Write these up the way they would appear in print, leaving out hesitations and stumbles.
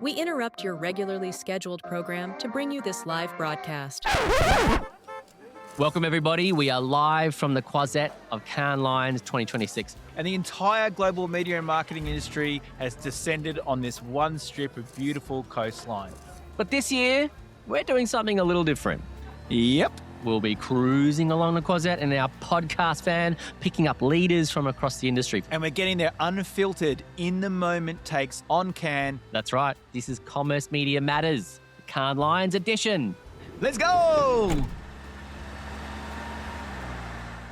We interrupt your regularly scheduled program to bring you this live broadcast. Welcome, everybody. We are live from the Quasette of Cannes Lions 2026. And the entire global media and marketing industry has descended on this one strip of beautiful coastline. But this year, we're doing something a little different. Yep. We'll be cruising along the Quasette in our podcast van, picking up leaders from across the industry. And we're getting their unfiltered, in-the-moment takes on Cannes. That's right. This is Commerce Media Matters, the Cannes Lions edition. Let's go!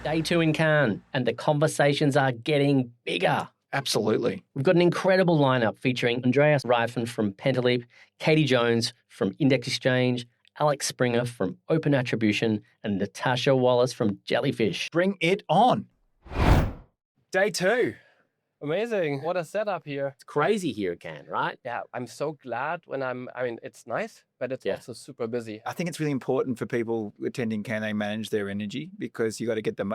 Day 2 in Cannes, and the conversations are getting bigger. Absolutely. We've got an incredible lineup featuring Andreas Reiffen from Pentaleap, Cadi Jones from Index Exchange, Alex Springer from Open Attribution, and Natasha Wallace from Jellyfish. Bring it on. Day 2. Amazing. What a setup here. It's crazy here at Cannes, right? Yeah, I'm so glad when I mean, it's nice, but it's also super busy. I think it's really important for people attending Cannes they manage their energy, because you got to get them.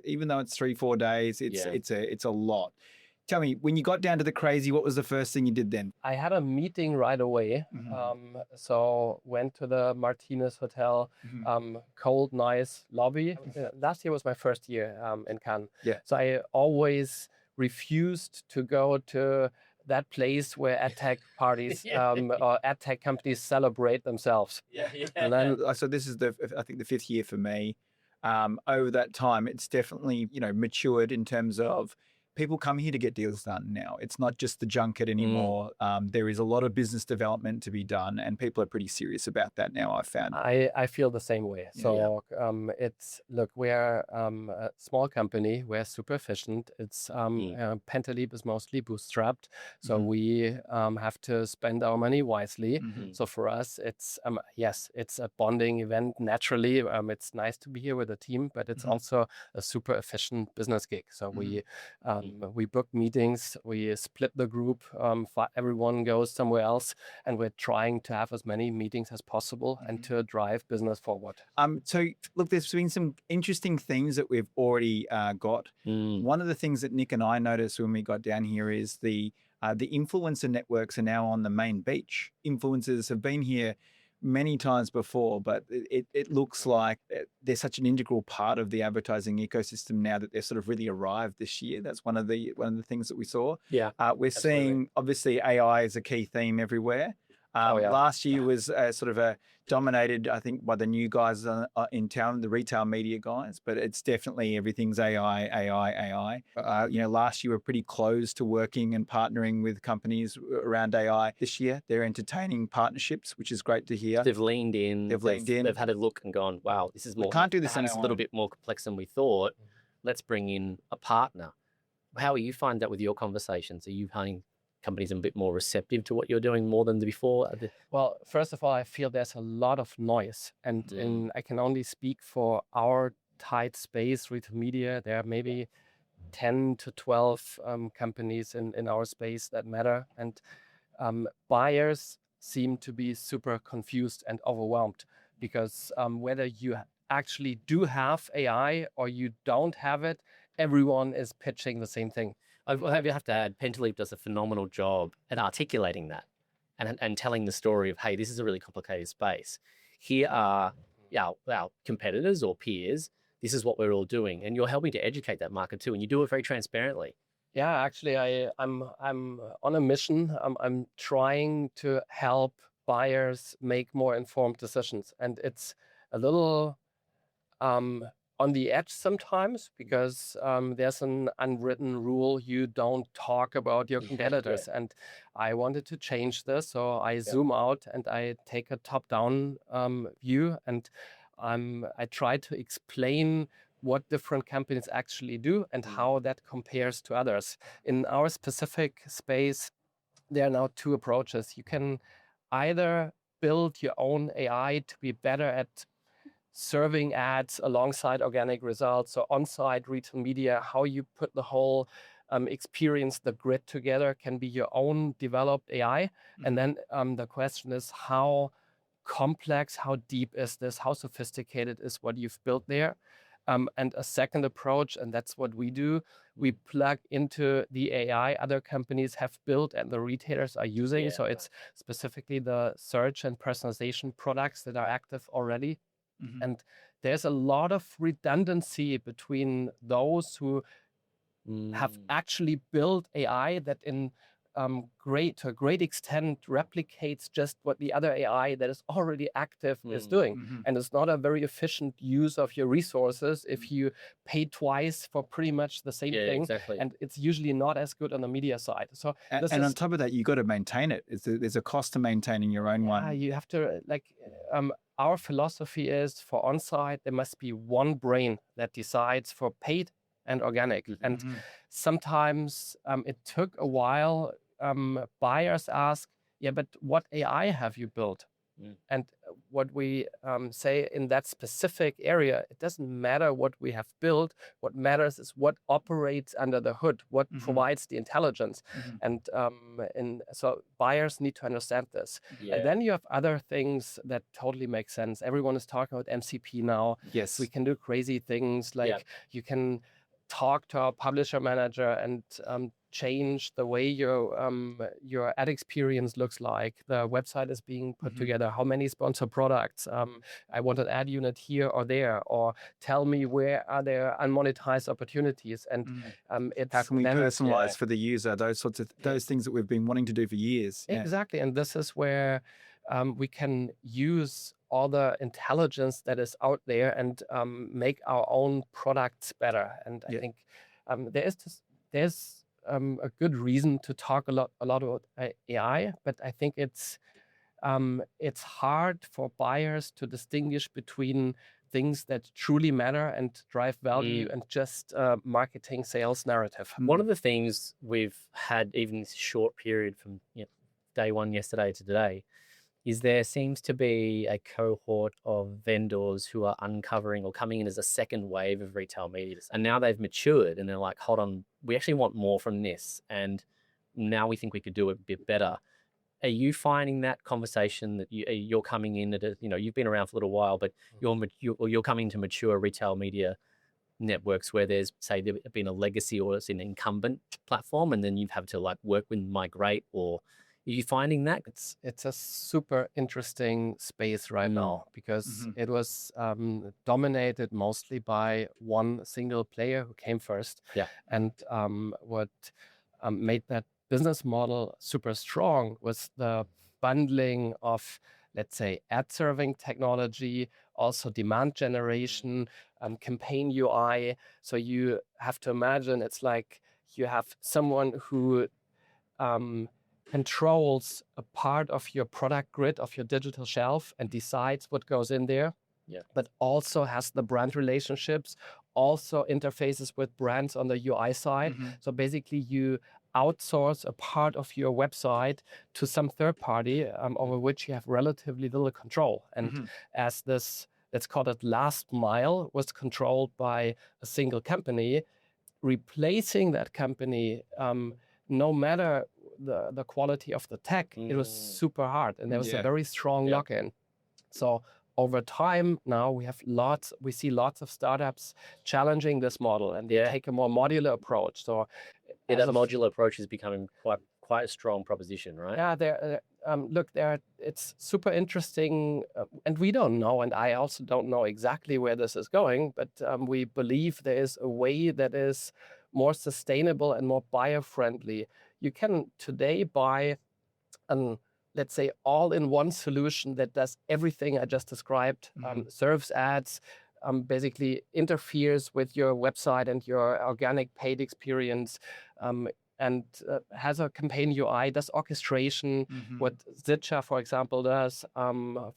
Even though it's 3-4 days, it's a lot. Tell me, when you got down to the crazy, what was the first thing you did then? I had a meeting right away. So went to the Martinez Hotel, cold, nice lobby. Last year was my first year in Cannes. Yeah. So I always refused to go to that place where AdTech parties or AdTech companies celebrate themselves. And then, so this is I think the 5th year for me. Over that time, it's definitely, matured in terms of people come here to get deals done now. It's not just the junket anymore. There is a lot of business development to be done, and people are pretty serious about that now, I've found. I feel the same way. So we're a small company. We're super efficient. It's Pentaleap is mostly bootstrapped. So we have to spend our money wisely. So for us, it's it's a bonding event naturally. It's nice to be here with the team, but it's also a super efficient business gig. So we book meetings, we split the group, everyone goes somewhere else, and we're trying to have as many meetings as possible and to drive business forward. So look, there's been some interesting things that we've already got. One of the things that Nick and I noticed when we got down here is the influencer networks are now on the main beach. Influencers have been here many times before, but it looks like they're such an integral part of the advertising ecosystem now that they've sort of really arrived this year. That's one of the things that we saw. Yeah, we're seeing obviously AI is a key theme everywhere. Last year was sort of dominated, I think, by the new guys in town, the retail media guys, but it's definitely everything's AI. Last year we were pretty close to working and partnering with companies around AI. This year they're entertaining partnerships, which is great to hear. They've leaned in. They've had a look and gone, wow, this is more. We can't do this It's a little bit more complex than we thought. Let's bring in a partner. How you find that with your conversations? Are you finding companies a bit more receptive to what you're doing more than before? Well, first of all, I feel there's a lot of noise, and I can only speak for our tight space, retail media. There are maybe 10 to 12 companies in our space that matter, and buyers seem to be super confused and overwhelmed, because whether you actually do have AI or you don't have it, everyone is pitching the same thing. I have to add, Pentaleap does a phenomenal job at articulating that and telling the story of, hey, this is a really complicated space. Here are our competitors or peers. This is what we're all doing. And you're helping to educate that market too. And you do it very transparently. Yeah, actually, I'm on a mission. I'm trying to help buyers make more informed decisions. And it's a little on the edge sometimes, because there's an unwritten rule: you don't talk about your competitors. And I wanted to change this, so I zoom out and I take a top-down view, and I try to explain what different companies actually do and how that compares to others. In our specific space, there are now 2 approaches. You can either build your own AI to be better at serving ads alongside organic results, so on-site retail media, how you put the whole experience, the grid together, can be your own developed AI. And then the question is, how complex, how deep is this, how sophisticated is what you've built there? And a second approach, and that's what we do, we plug into the AI other companies have built and the retailers are using. Yeah. So it's specifically the search and personalization products that are active already. Mhm. And there's a lot of redundancy between those who have actually built AI that to a great extent replicates just what the other AI that is already active is doing. Mhm. And it's not a very efficient use of your resources if you pay twice for pretty much the same Yeah, thing. exactly. And it's usually not as good on the media side. So this And is, on top of that, you got to maintain it. There's a cost to maintaining your own one. you have to our philosophy is for on-site, there must be one brain that decides for paid and organic. And Mhm. sometimes it took a while. Buyers ask, yeah, but what AI have you built? And what we say in that specific area, it doesn't matter what we have built. What matters is what operates under the hood, what provides the intelligence. And so buyers need to understand this. Yeah. And then you have other things that totally make sense. Everyone is talking about MCP now. Yes. We can do crazy things like you can talk to our publisher manager and change the way your ad experience looks like. The website is being put together. How many sponsor products? I want an ad unit here or there, or tell me where are there unmonetized opportunities. And it's How can we then, personalize for the user? Those things that we've been wanting to do for years. Yeah. Exactly, and this is where we can use all the intelligence that is out there and make our own products better. And I think there's a good reason to talk a lot about AI, but I think it's hard for buyers to distinguish between things that truly matter and drive value and just marketing sales narrative. One of the things we've had even this short period from day one yesterday to today is there seems to be a cohort of vendors who are uncovering or coming in as a second wave of retail media. And now they've matured and they're like, hold on, we actually want more from this. And now we think we could do it a bit better. Are you finding that conversation that you're coming in at you've been around for a little while, but you're coming to mature retail media networks where there's, say, there's been a legacy or it's an incumbent platform, and then you have to like work with migrate, or are you finding that? It's a super interesting space right now because it was dominated mostly by one single player who came first. Yeah. And what made that business model super strong was the bundling of, let's say, ad serving technology, also demand generation, campaign UI. So you have to imagine it's like you have someone who controls a part of your product grid of your digital shelf and decides what goes in there, but also has the brand relationships, also interfaces with brands on the UI side. So basically you outsource a part of your website to some third party over which you have relatively little control. And as this, let's call it last mile, was controlled by a single company, replacing that company, no matter the quality of the tech, it was super hard, and there was a very strong lock-in. So over time now we see lots of startups challenging this model, and they take a more modular approach. So that modular approach is becoming quite a strong proposition, right? Yeah, it's super interesting, and we don't know, and I also don't know exactly where this is going, but we believe there is a way that is more sustainable and more buyer-friendly. You can today buy let's say, all-in-one solution that does everything I just described, serves ads, basically interferes with your website and your organic paid experience, and has a campaign UI, does orchestration, what Zitcha, for example, does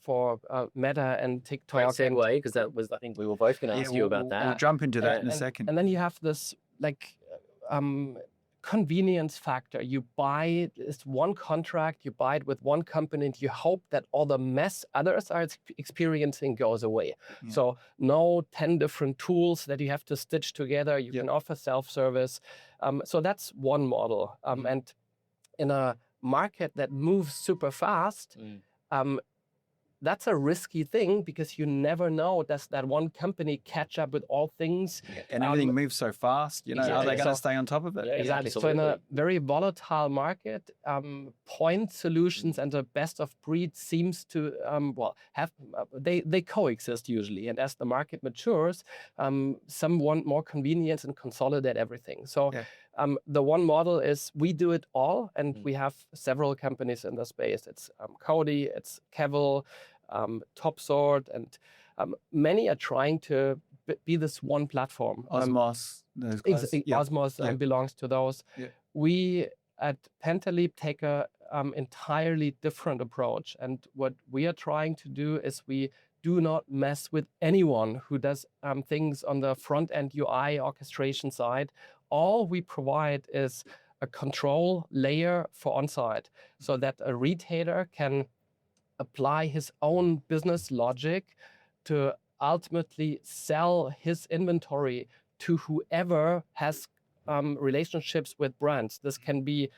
for Meta and TikTok. Great segue, because that was, I think we were both going to ask you about that. We'll jump into that in a second. And then you have this, like, convenience factor. You buy this one contract, you buy it with one company, and you hope that all the mess others are experiencing goes away. So no 10 different tools that you have to stitch together. You can offer self-service. So that's one model. And in a market that moves super fast, that's a risky thing because you never know, does that one company catch up with all things? And everything moves so fast, are they going to stay on top of it? Yeah, Exactly. So in a very volatile market, point solutions and the best of breed seems to they coexist usually. And as the market matures, some want more convenience and consolidate everything. So the one model is we do it all, and we have several companies in the space. It's Cadi, it's Kevil, Topsort, and many are trying to be this one platform. Osmos. Osmos belongs to those. Yeah. We at Pentaleap take a entirely different approach. And what we are trying to do is we do not mess with anyone who does things on the front end UI orchestration side. All we provide is a control layer for on-site so that a retailer can apply his own business logic to ultimately sell his inventory to whoever has relationships with brands. This can be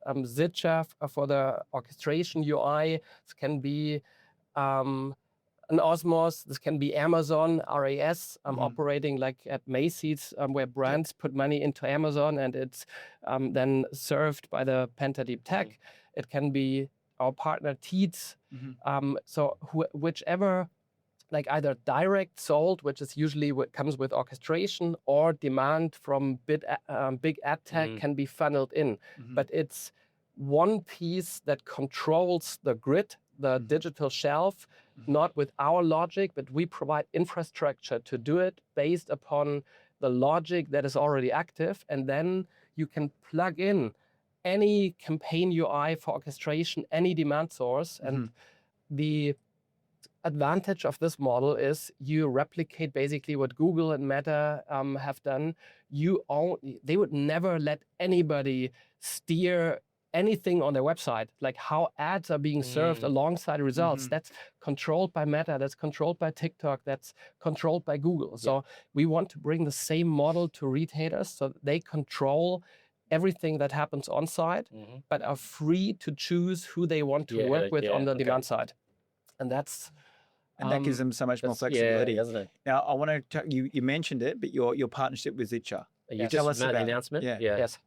Zitcha for the orchestration UI. This can be an Osmos. This can be Amazon, RAS, operating like at Macy's, where brands put money into Amazon and it's then served by the Pentaleap tech. It can be our partner Teats. So whichever, like either direct sold, which is usually what comes with orchestration, or demand from big ad tech can be funneled in. But it's one piece that controls the grid, the digital shelf, not with our logic, but we provide infrastructure to do it based upon the logic that is already active. And then you can plug in any campaign UI for orchestration, any demand source. And the advantage of this model is you replicate basically what Google and Meta have done. They would never let anybody steer anything on their website, like how ads are being served alongside results. That's controlled by Meta, that's controlled by TikTok, that's controlled by Google. So we want to bring the same model to retailers so that they control everything that happens on site, but are free to choose who they want to work with on the demand side. And that's that gives them so much more flexibility, doesn't it? Now, I want to you mentioned it, but your partnership with Zitcha. You Tell just us made about the announcement? it. Yes.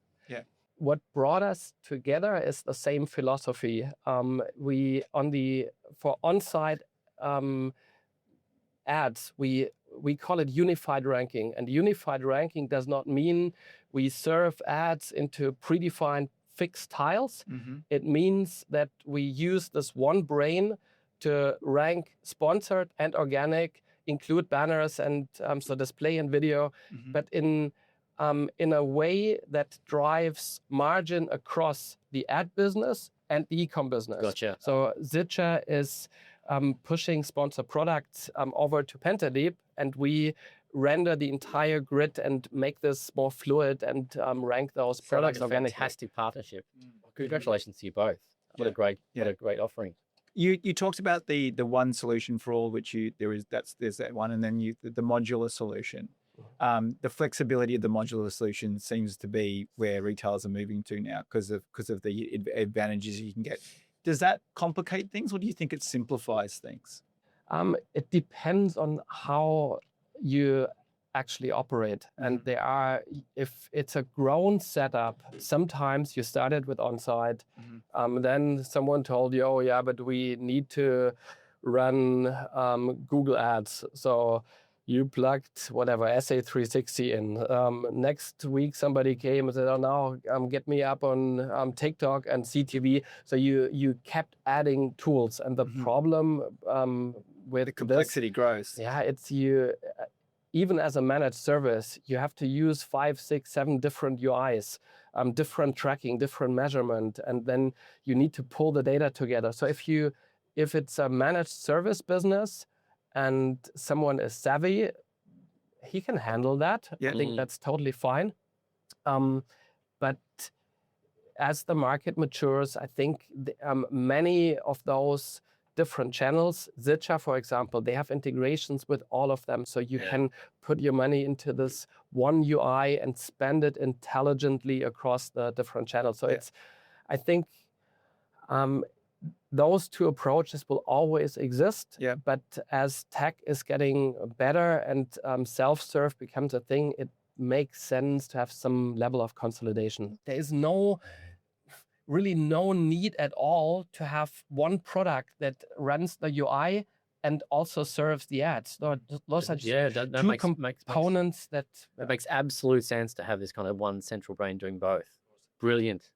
What brought us together is the same philosophy. For on-site ads, we call it unified ranking. And unified ranking does not mean we serve ads into predefined fixed tiles. It means that we use this one brain to rank sponsored and organic, include banners and so display and video, but in a way that drives margin across the ad business and the e-com business. Gotcha. So Zitcha is pushing sponsor products over to Pentaleap, and we render the entire grid and make this more fluid and rank those products organically. Fantastic partnerip. Congratulations to you both. What a great offering. You talked about the one solution for all, which there's that one, and then the modular solution. The flexibility of the modular solution seems to be where retailers are moving to now because of the advantages you can get. Does that complicate things, or do you think it simplifies things? It depends on how you actually operate. And if it's a grown setup, sometimes you started with on-site, then someone told you, oh yeah, but we need to run Google ads. So you plugged whatever, SA360 in. Next week, somebody came and said, oh, now get me up on TikTok and CTV. So you kept adding tools. And the problem with the complexity grows. Yeah, it's even as a managed service, you have to use 5, 6, 7 different UIs, different tracking, different measurement, and then you need to pull the data together. So if it's a managed service business and someone is savvy, he can handle that. I think that's totally fine. But as the market matures, I think many of those different channels, Zitcha, for example, they have integrations with all of them. So you can put your money into this one UI and spend it intelligently across the different channels. So I think those two approaches will always exist. Yeah. But as tech is getting better and self-serve becomes a thing, it makes sense to have some level of consolidation. There is really no need at all to have one product that runs the UI and also serves the ads. Those are just that two makes components that it makes absolute sense to have this kind of one central brain doing both. Brilliant.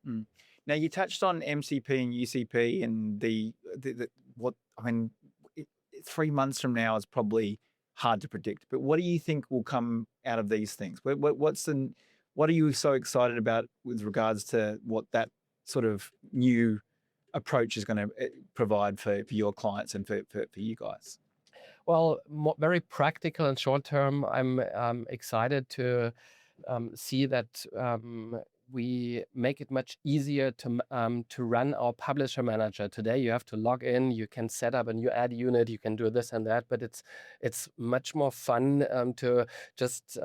Now you touched on MCP and UCP and what I mean. 3 months from now is probably hard to predict. But what do you think will come out of these things? What are you so excited about with regards to what that sort of new approach is going to provide for your clients and for you guys? Well, very practical and short term. I'm excited to see that we make it much easier to run our publisher manager. Today, you have to log in, you can set up a new ad unit, you can do this and that, but it's much more fun to just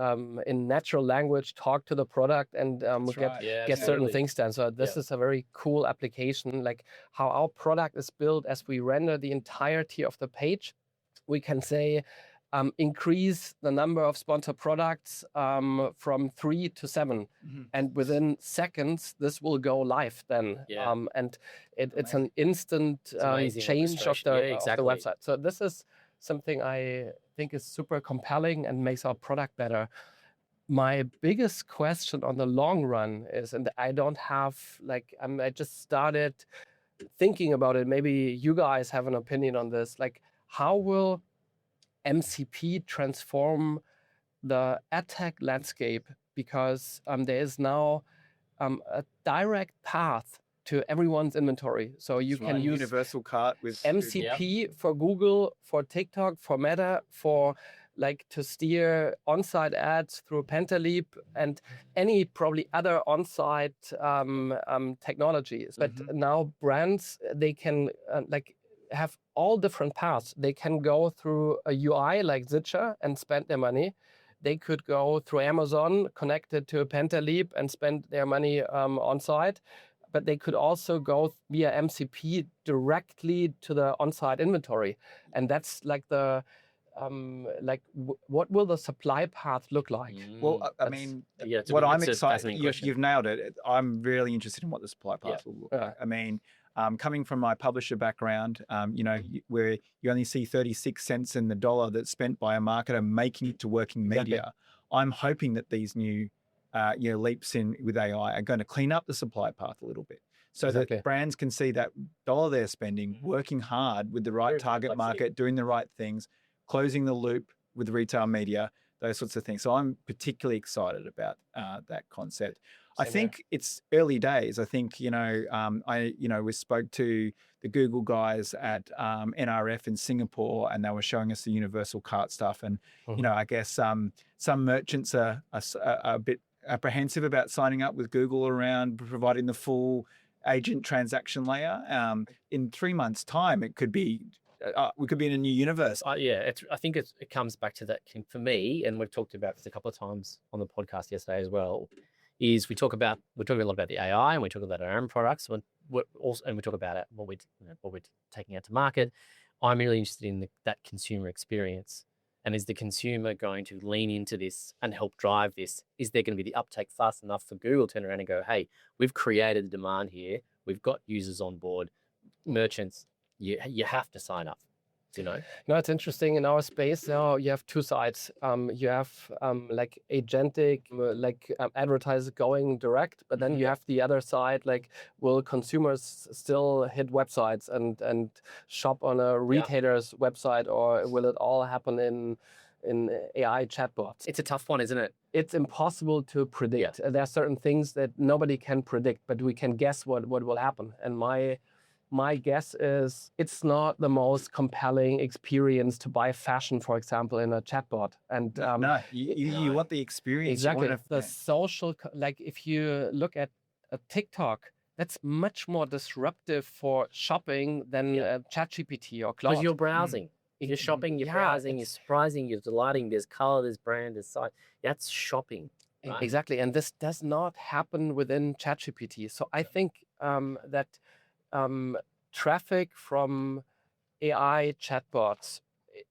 in natural language talk to the product and get certain things done. So this is a very cool application, like how our product is built. As we render the entirety of the page, we can say, increase the number of sponsored products from 3 to 7. And within seconds, this will go live then. And it's an instant change of the website. So this is something I think is super compelling and makes our product better. My biggest question on the long run is, and I don't have, like, I just started thinking about it. Maybe you guys have an opinion on this. Like, how will MCP transform the ad tech landscape? Because there is now a direct path to everyone's inventory. So you can use universal cart with MCP for Google, for TikTok, for Meta, for like to steer on-site ads through Pentaleap and any probably other on-site technologies. But now brands, they can have all different paths. They can go through a UI like Zitcher and spend their money. They could go through Amazon, connected to Pentaleap and spend their money on site. But they could also go via MCP directly to the on-site inventory. And that's like the, what will the supply path look like? Well, I mean, what I'm excited, you've nailed it. I'm really interested in what the supply path will look like. I mean, coming from my publisher background, where you only see 36 cents in the dollar that's spent by a marketer making it to working media, I'm hoping that these new leaps in with AI are going to clean up the supply path a little bit so that brands can see that dollar they're spending, working hard with the right target market, doing the right things, closing the loop with retail media, those sorts of things. So I'm particularly excited about that concept. I think it's early days. I think, we spoke to the Google guys at NRF in Singapore, and they were showing us the universal cart stuff. And, I guess some merchants are a bit apprehensive about signing up with Google around providing the full agent transaction layer. In 3 months' time, it could be we could be in a new universe. I think it comes back to that for me, and we've talked about this a couple of times on the podcast yesterday as well. Is we're talking a lot about the AI, and we talk about our own products, and we talk about what we're taking out to market. I'm really interested in that consumer experience, and is the consumer going to lean into this and help drive this? Is there going to be the uptake fast enough for Google to turn around and go, hey, we've created the demand here, we've got users on board, merchants, you have to sign up. It's interesting. In our space now, you have two sides. You have like agentic, advertisers going direct, but then you have the other side, like, will consumers still hit websites and shop on a retailer's website, or will it all happen in AI chatbots? It's a tough one, isn't it? It's impossible to predict. There are certain things that nobody can predict, but we can guess what will happen. And my guess is it's not the most compelling experience to buy fashion, for example, in a chatbot. And you want the experience. Exactly. The social, like if you look at a TikTok, that's much more disruptive for shopping than ChatGPT or Claude. Because you're browsing. You're shopping, you're browsing, you're surprising, you're delighting. There's color, there's brand, there's site. That's shopping. Right? Exactly. And this does not happen within ChatGPT. So I think that traffic from AI chatbots,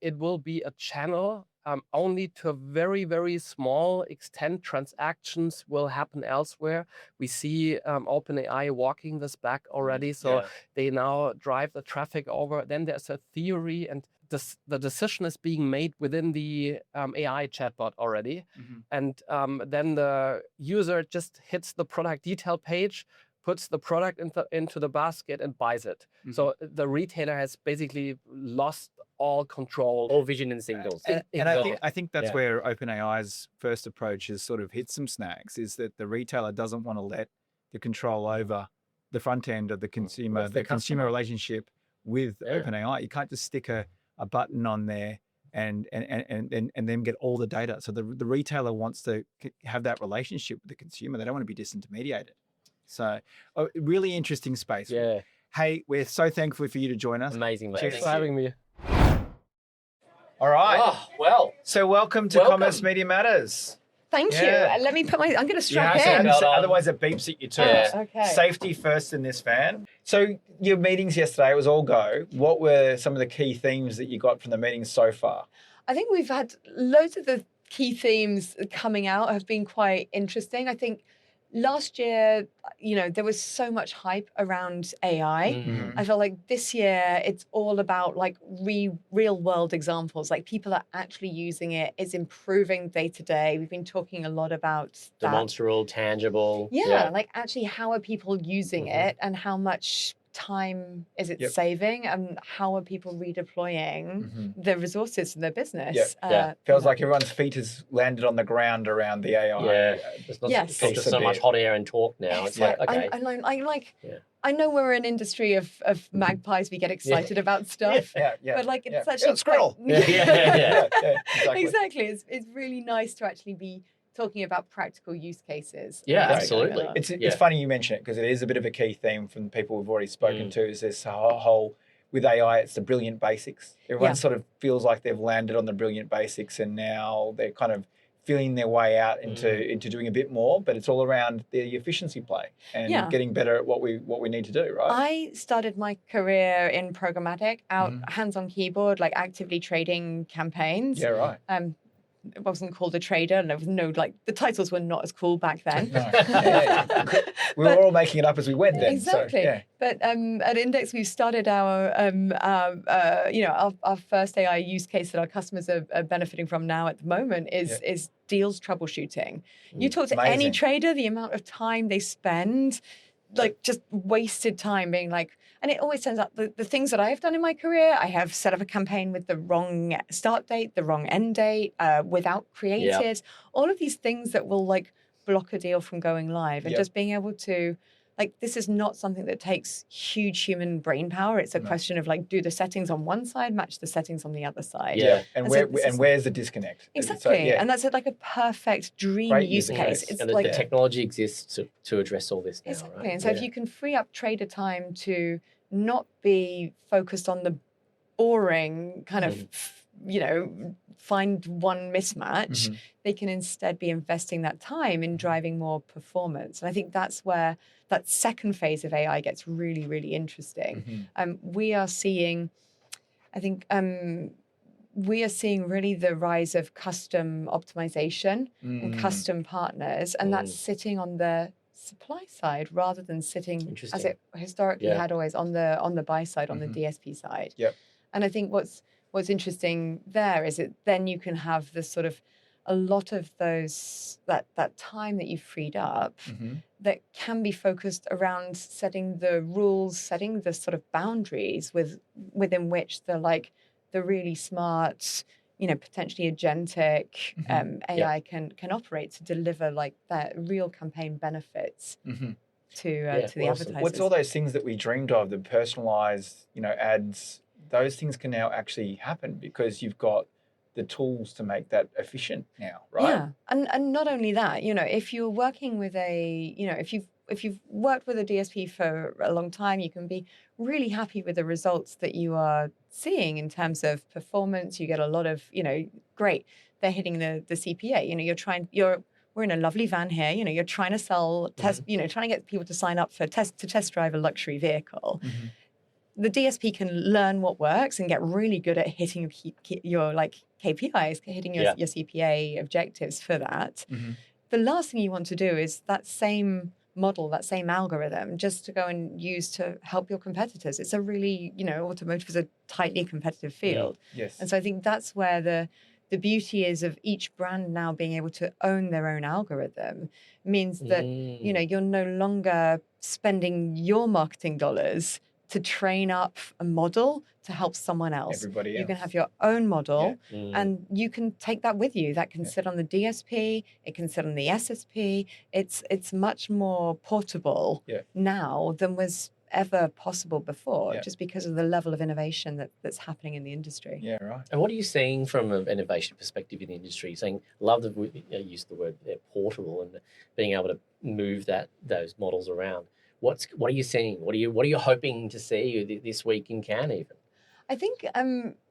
it will be a channel. Only to a very, very small extent, transactions will happen elsewhere. We see OpenAI walking this back already. So they now drive the traffic over. Then there's a theory, and the decision is being made within the AI chatbot already. And then the user just hits the product detail page, puts the product into the basket and buys it. So the retailer has basically lost all control. All vision and signals. And I think that's where OpenAI's first approach has sort of hit some snags, is that the retailer doesn't want to let the control over the front end of the consumer, the consumer relationship with OpenAI. You can't just stick a button on there and then get all the data. So the retailer wants to have that relationship with the consumer. They don't want to be disintermediated. So a really interesting space. Yeah. Hey, we're so thankful for you to join us. Amazing, mate. Cheers Thanks for having me. All right. Oh, well. So welcome to Commerce Media Matters. Thank you. Let me put I'm going to strap Yeah, in. otherwise it beeps at you too. Okay. Safety first in this van. So your meetings yesterday, it was all go. What were some of the key themes that you got from the meetings so far? I think we've had loads of the key themes coming out have been quite interesting. I think last year, there was so much hype around AI. I feel like this year it's all about like real world examples. Like people are actually using it. It's improving day to day. We've been talking a lot about that. Demonstrable, tangible. Yeah, like actually how are people using it and how much time is it saving and how are people redeploying the resources in their business? Feels like everyone's feet has landed on the ground around the AI. There's not so much hot air and talk now. It's like, okay. I know we're an industry of magpies. We get excited about stuff. But like it's such a squirrel. Exactly. It's really nice to actually be talking about practical use cases. Yeah, absolutely. It's funny you mention it because it is a bit of a key theme from the people we've already spoken to, is this whole with AI, it's the brilliant basics. Everyone sort of feels like they've landed on the brilliant basics and now they're kind of feeling their way out into doing a bit more, but it's all around the efficiency play and getting better at what we need to do, right? I started my career in programmatic, hands on keyboard, like actively trading campaigns. Yeah, right. It wasn't called a trader, and there was no the titles were not as cool back then. We were all making it up as we went then. Exactly. So, But at Index, we've started our first AI use case that our customers are benefiting from now at the moment is deals troubleshooting. You talk to any trader, the amount of time they spend, like just wasted time being like, and it always turns out the things that I've done in my career, I have set up a campaign with the wrong start date, the wrong end date, without created, all of these things that will like block a deal from going live, and just being able to, like, this is not something that takes huge human brain power. It's a question of like, do the settings on one side match the settings on the other side? Yeah, and where's the disconnect? Exactly, and that's like a perfect dream use case. It's and like the technology exists to address all this now, exactly. right? And so if you can free up trader time to not be focused on the boring kind of, find one mismatch, they can instead be investing that time in driving more performance. And I think that's where that second phase of AI gets really, really interesting. We are seeing, really the rise of custom optimization and custom partners, and that's sitting on the supply side rather than sitting as it historically had always on the buy side, on the DSP side. And I think what's interesting there is that then you can have this sort of a lot of those that time that you've freed up that can be focused around setting the rules, setting the sort of boundaries within which the really smart, potentially agentic AI can operate to deliver like that real campaign benefits to the advertisers. What's all those things that we dreamed of, the personalized, ads? Those things can now actually happen because you've got the tools to make that efficient now, right? Yeah, and not only that, if you're working with if you've worked with a DSP for a long time, you can be really happy with the results that you are seeing in terms of performance. You get a lot of, great, they're hitting the CPA. We're in a lovely van here. You're trying to sell trying to get people to sign up for test drive a luxury vehicle. the DSP can learn what works and get really good at hitting your like KPIs, hitting your CPA objectives for that. The last thing you want to do is that same model, that same algorithm, just to go and use to help your competitors. It's a really, automotive is a tightly competitive field. Yes. And so I think that's where the beauty is of each brand now being able to own their own algorithm means that, you're no longer spending your marketing dollars to train up a model to help someone else. Everybody else. You can have your own model and you can take that with you. That can sit on the DSP, it can sit on the SSP. It's much more portable now than was ever possible before, just because of the level of innovation that's happening in the industry. Yeah, right. And what are you seeing from an innovation perspective in the industry? Saying, love that we use the word portable and being able to move those models around. What are you seeing? What are you hoping to see this week in Cannes even? I think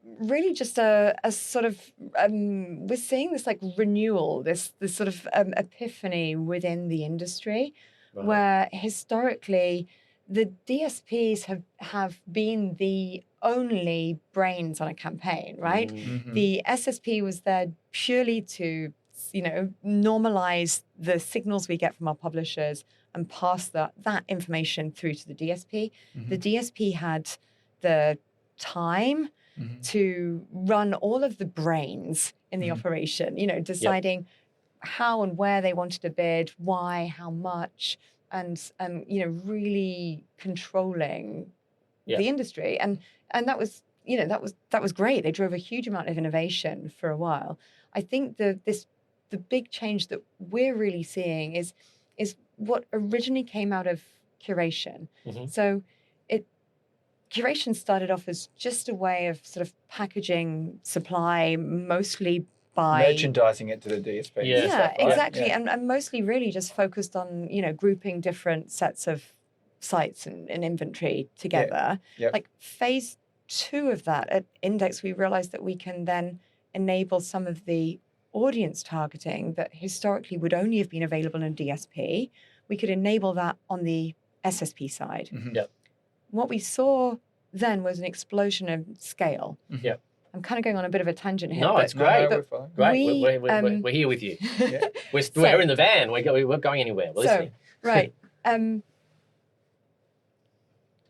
really just a sort of we're seeing this like renewal, this sort of epiphany within the industry, where historically the DSPs have been the only brains on a campaign, right? The SSP was there purely to normalize the signals we get from our publishers and pass that information through to the DSP. The DSP had the time to run all of the brains in the operation, deciding how and where they wanted to bid, why, how much, and really controlling the industry. And that was great. They drove a huge amount of innovation for a while. I think the big change that we're really seeing is what originally came out of curation. So curation started off as just a way of sort of packaging supply, mostly by merchandising it to the DSP. Yeah, exactly. Yeah. And mostly really just focused on, grouping different sets of sites and inventory together. Like phase 2 of that at Index, we realized that we can then enable some of the audience targeting that historically would only have been available in DSP. We could enable that on the SSP side. What we saw then was an explosion of scale. I'm kind of going on a bit of a tangent here. No, it's great. We're fine. Great. We're here with you. We're in the van. We're not going anywhere. We're listening. Right.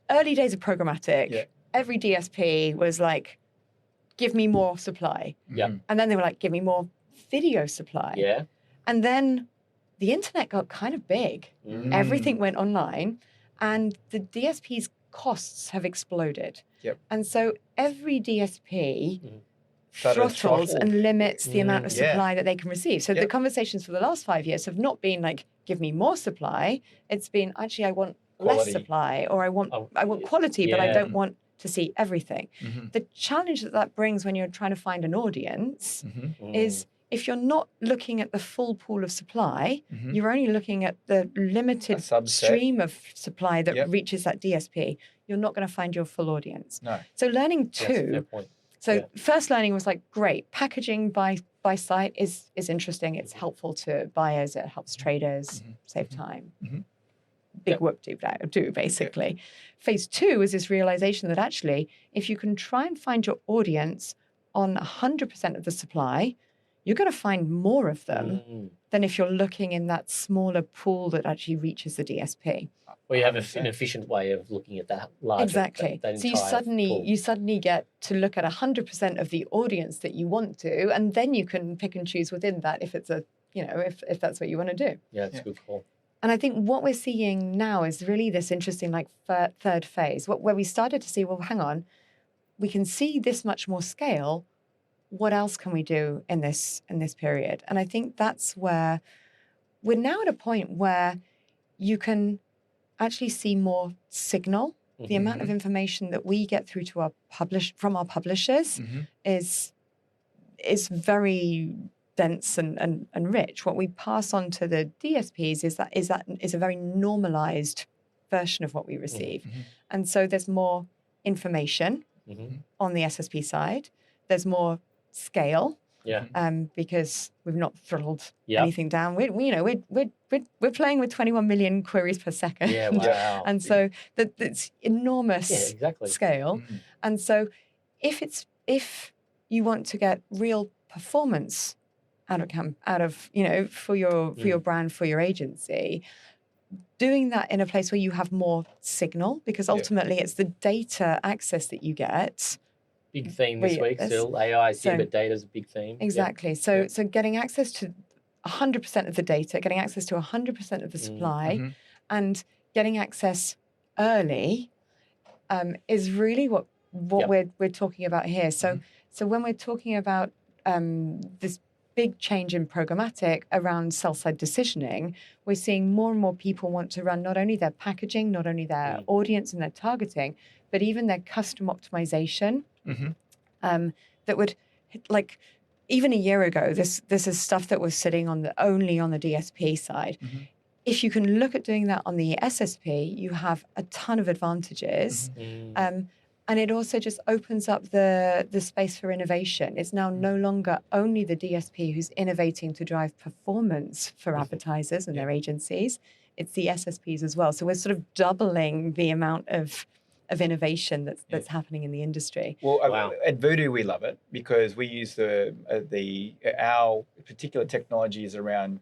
Early days of programmatic, every DSP was like, give me more supply. And then they were like, give me more video supply. And then the internet got kind of big. Everything went online and the DSP's costs have exploded. And so every DSP throttles and limits the amount of supply that they can receive. So the conversations for the last 5 years have not been like, give me more supply. It's been, actually, I want less supply, or I want quality, but I don't want to see everything. The challenge that brings when you're trying to find an audience is, if you're not looking at the full pool of supply, you're only looking at the limited stream of supply that reaches that DSP, you're not going to find your full audience. So learning 2. So first learning was like, great, packaging by site is interesting. It's helpful to buyers. It helps traders save time. Big whoop do basically. Phase 2 is this realization that actually, if you can try and find your audience on 100% of the supply, you're going to find more of them than if you're looking in that smaller pool that actually reaches the DSP. Well, you have an efficient way of looking at that larger. Exactly. That so you suddenly get to look at 100% of the audience that you want to, and then you can pick and choose within that if it's if that's what you want to do. Yeah, it's a good call. And I think what we're seeing now is really this interesting third phase, where we started to see, well, hang on, we can see this much more scale. What else can we do in this period? And I think that's where we're now at a point where you can actually see more signal. The amount of information that we get through to from our publishers is very dense and rich. What we pass on to the DSPs is a very normalized version of what we receive. And so there's more information on the SSP side. There's more scale. because we've not throttled Yep. anything down. We're playing with 21 million queries per second. Yeah, wow. And so that's enormous scale. And so if you want to get real performance out of for your brand, for your agency, doing that in a place where you have more signal, because ultimately it's the data access that you get. Big theme this week still. AI is here, but data's a big theme. Exactly. So getting access to 100% of the data, getting access to 100% of the supply, and getting access early is really what we're talking about here. So when we're talking about this big change in programmatic around sell-side decisioning, we're seeing more and more people want to run not only their packaging, not only their audience and their targeting, but even their custom optimization. That would, like, even a year ago, this is stuff that was sitting only on the DSP side. If you can look at doing that on the SSP, you have a ton of advantages. And it also just opens up the space for innovation. It's now no longer only the DSP who's innovating to drive performance for advertisers and their agencies. It's the SSPs as well. So we're sort of doubling the amount of innovation that's happening in the industry. Well, at Vudoo, we love it because we use our particular technologies around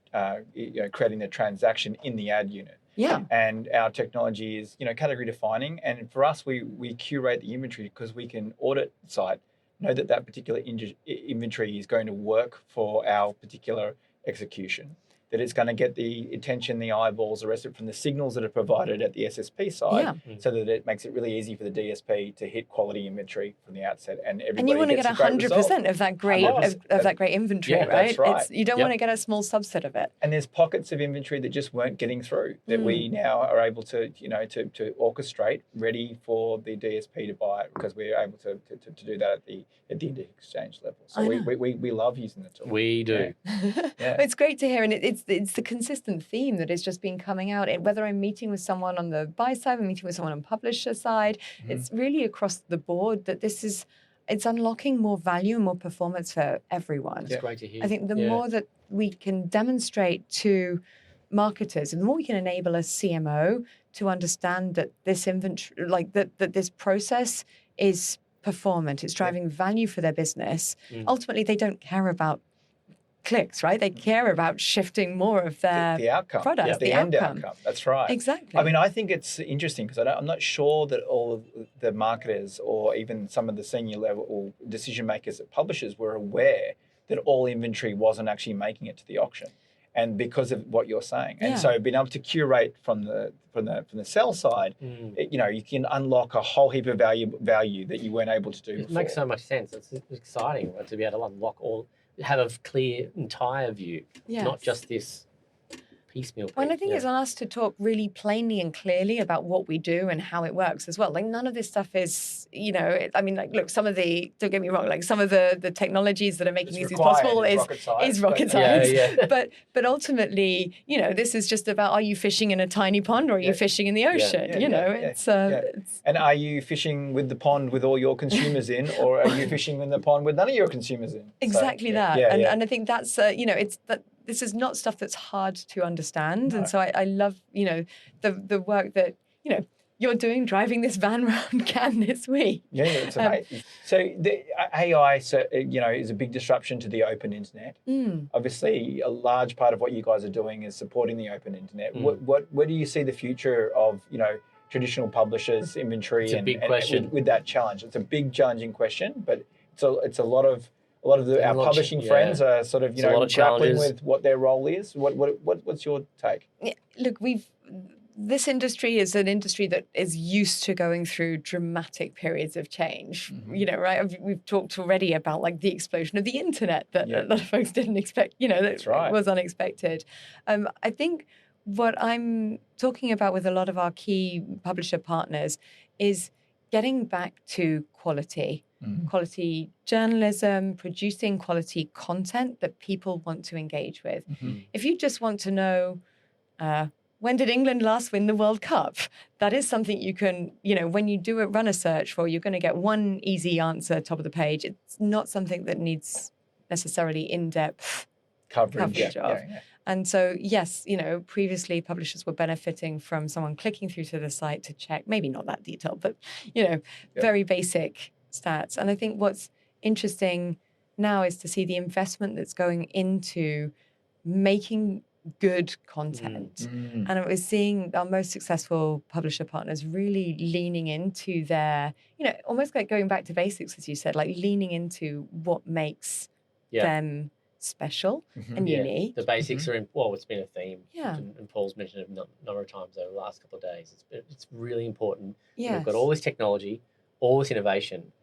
creating the transaction in the ad unit. Yeah. And our technology is, category defining. And for us, we curate the inventory because we can audit the site, know that particular inventory is going to work for our particular execution, that it's going to get the attention, the eyeballs, the rest of it from the signals that are provided at the SSP side, so that it makes it really easy for the DSP to hit quality inventory from the outset, and everybody and you want to get 100% of that great of that great inventory, right? That's right. You don't want to get a small subset of it. And there's pockets of inventory that just weren't getting through that we now are able to to orchestrate, ready for the DSP to buy it, because we're able to do that at the exchange level. So we love using the tool. We do. It's great to hear, and it's the consistent theme that has just been coming out. Whether I'm meeting with someone on the buy side, I'm meeting with someone on publisher side, it's really across the board that it's unlocking more value and more performance for everyone. It's great to hear. I think the more that we can demonstrate to marketers, and the more we can enable a CMO to understand that this inventory, that this process is performant, it's driving value for their business. Ultimately, they don't care about clicks, right? They care about shifting more of their the outcome, product, the end outcome. That's right. Exactly. I mean, I think it's interesting because I'm not sure that all of the marketers or even some of the senior level decision makers at publishers were aware that all inventory wasn't actually making it to the auction, and because of what you're saying, and so being able to curate from the sell side, you can unlock a whole heap of value that you weren't able to do. It makes so much sense. It's exciting to be able to unlock have a clear entire view, not just this piecemeal. Well, and I think it's on us to talk really plainly and clearly about what we do and how it works as well. Like, none of this stuff is, look, some of the, don't get me wrong, like some of the technologies that are making these possible is rocket science. But ultimately, this is just about, are you fishing in a tiny pond or are you fishing in the ocean? It's and are you fishing with the pond with all your consumers in, or are you fishing in the pond with none of your consumers in? Exactly that. And I think that's, it's that. This is not stuff that's hard to understand. No. And so I love, the work that, you're doing, driving this van around Cannes this week. Yeah, it's amazing. So the AI, is a big disruption to the open internet. Obviously, a large part of what you guys are doing is supporting the open internet. Where do you see the future of, traditional publishers, inventory, it's a big question. With that challenge? It's a big, challenging question, but it's a lot of our publishing friends are sort of, grappling with what their role is. What's your take? Yeah, look, this industry is an industry that is used to going through dramatic periods of change. Right? We've talked already about the explosion of the internet that a lot of folks didn't expect. That was unexpected. I think what I'm talking about with a lot of our key publisher partners is getting back to quality. Quality journalism, producing quality content that people want to engage with. If you just want to know, when did England last win the World Cup? That is something you can, when you run a search for, you're going to get one easy answer top of the page. It's not something that needs necessarily in-depth Coverage of. And so, yes, previously publishers were benefiting from someone clicking through to the site to check, maybe not that detailed, but, very basic stats. And I think what's interesting now is to see the investment that's going into making good content. And I was seeing our most successful publisher partners really leaning into their, almost like going back to basics, as you said, like leaning into what makes them special and unique. The basics are it's been a theme. Yeah. And Paul's mentioned it a number of times over the last couple of days. It's really important. Yes. We've got all this technology, all this innovation,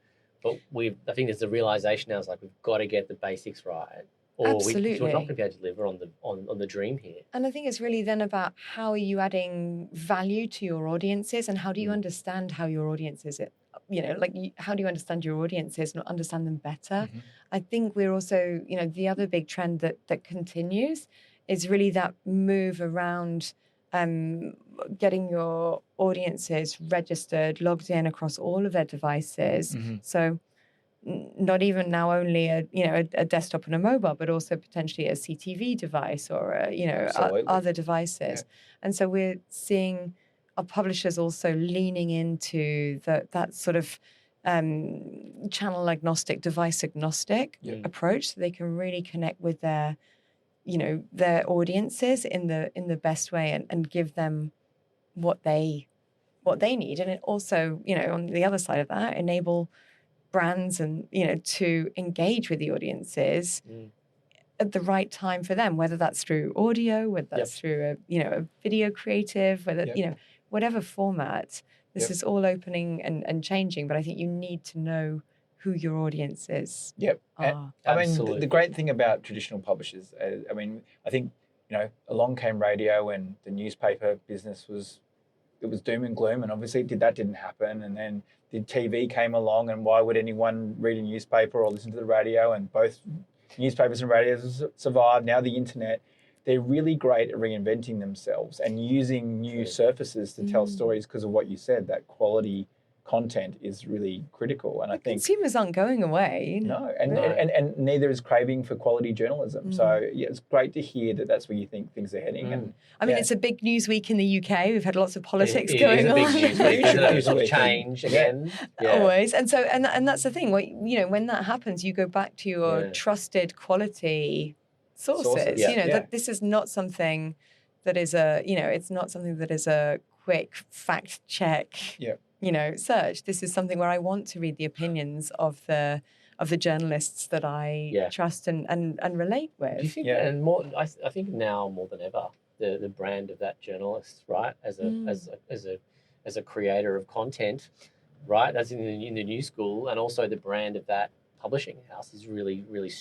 but I think there's a realization now, it's like we've got to get the basics right. Or Absolutely. we're not going to be able to deliver on the dream here. And I think it's really then about how are you adding value to your audiences, and how do you understand how your audiences, how do you understand your audiences and understand them better? I think we're also, the other big trend that continues is really that move around getting your audiences registered, logged in across all of their devices. So not even now only a desktop and a mobile, but also potentially a CTV device or other devices. And so we're seeing our publishers also leaning into that sort of channel agnostic, device agnostic approach, so they can really connect with their audiences in the best way and give them what they need. And it also, on the other side of that, enable brands and to engage with the audiences at the right time for them, whether that's through audio, whether that's through a video creative, whether whatever format. This is all opening and changing, but I think you need to know who your audiences are. I mean, the great thing about traditional publishers, I think along came radio, and the newspaper business was doom and gloom, and obviously that didn't happen. And then the TV came along, and why would anyone read a newspaper or listen to the radio? And both newspapers and radios survived. Now the internet, they're really great at reinventing themselves and using new surfaces to tell stories because of what you said, that quality content is really critical. And I think consumers aren't going away. No, and neither is craving for quality journalism. So it's great to hear that that's where you think things are heading. And I mean, it's a big news week in the UK. We've had lots of politics going on. It is a big news week. Change again. Always. And so, and that's the thing. When that happens, you go back to your trusted quality sources. That this is not something that is it's not something that is a quick fact check. Search. This is something where I want to read the opinions of the journalists that I trust and relate with. Do you think and more? I think now more than ever, the brand of that journalist, right, as a creator of content, right, that's in the new school, and also the brand of that publishing house is really, really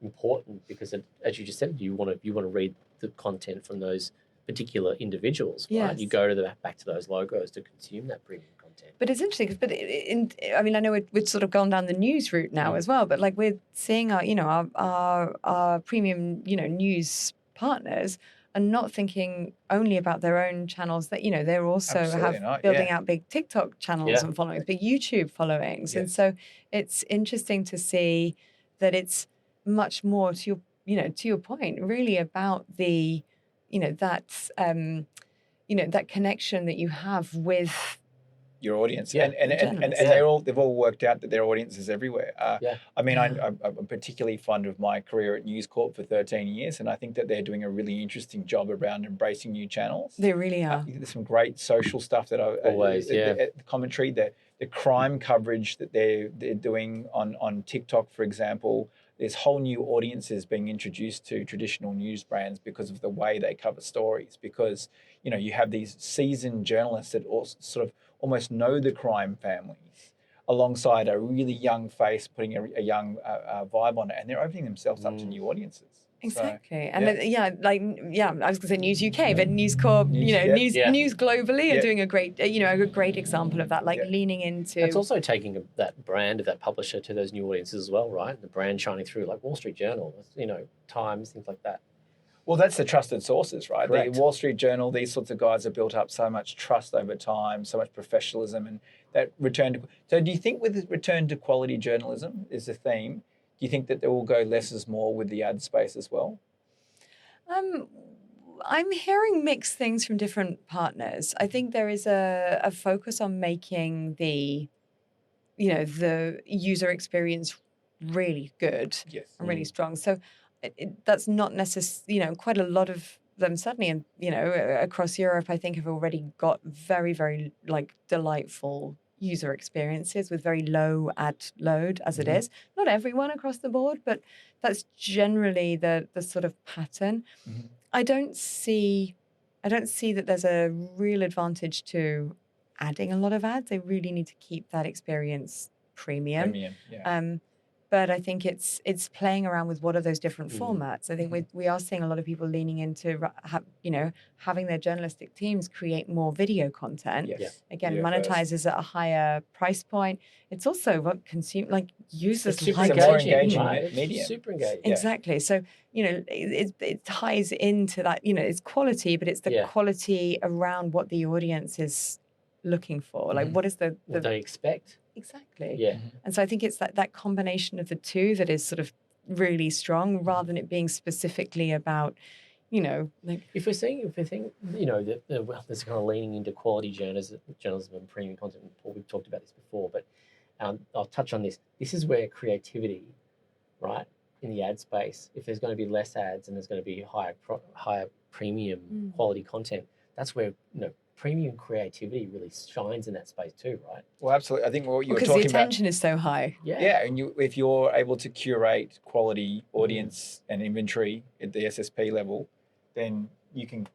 important, because as you just said, you want to read the content from those particular individuals, right? You go back to those logos to consume that premium content. But it's interesting, I know we've sort of gone down the news route now as well, but like we're seeing our premium, news partners are not thinking only about their own channels, that, they're also building out big TikTok channels and followings, big YouTube followings. And so it's interesting to see that it's much more to your point, really about the, that connection that you have with your audience, and they've all worked out that their audience is everywhere. I'm particularly fond of my career at News Corp for 13 years, and I think that they're doing a really interesting job around embracing new channels. They really are. There's some great social stuff that the commentary, the crime coverage that they're doing on TikTok, for example. There's whole new audiences being introduced to traditional news brands because of the way they cover stories. Because you have these seasoned journalists that also sort of almost know the crime families, alongside a really young face, putting a young vibe on it, and they're opening themselves up to new audiences. Exactly. So, I was going to say News UK, but News Corp, News globally are doing a great example of that, leaning into. It's also taking that brand of that publisher to those new audiences as well, right? The brand shining through, like Wall Street Journal, Times, things like that. Well, that's the trusted sources, right? Correct. The Wall Street Journal, these sorts of guys have built up so much trust over time, so much professionalism, and that return to. So do you think with the return to quality journalism is the theme, Do you think that they will go less is more with the ad space as well? I'm hearing mixed things from different partners. I think there is a focus on making the user experience really good and really strong. So that's not necessarily, quite a lot of them certainly, and across Europe, I think have already got very, very delightful user experiences with very low ad load as it is. Not everyone across the board, but that's generally the sort of pattern. I don't see that there's a real advantage to adding a lot of ads. They really need to keep that experience premium. But I think it's playing around with what are those different formats. I think we are seeing a lot of people leaning into having their journalistic teams create more video content. Again, monetizes at a higher price point. It's also what users super like engaging, right? Medium. Super engaging. Exactly. So it ties into that. It's quality, but it's the quality around what the audience is looking for. Like what is what they expect. Exactly. Yeah. And so I think it's that combination of the two that is sort of really strong, rather than it being specifically about, if we're seeing, there's kind of leaning into quality journalism and premium content. Paul, we've talked about this before, but I'll touch on this. This is where creativity, right, in the ad space, if there's going to be less ads and there's going to be higher premium quality content, that's where premium creativity really shines in that space too, right? Well, absolutely. I think what you were talking about, because the attention is so high. Yeah, and if you're able to curate quality audience and inventory at the SSP level, then you can,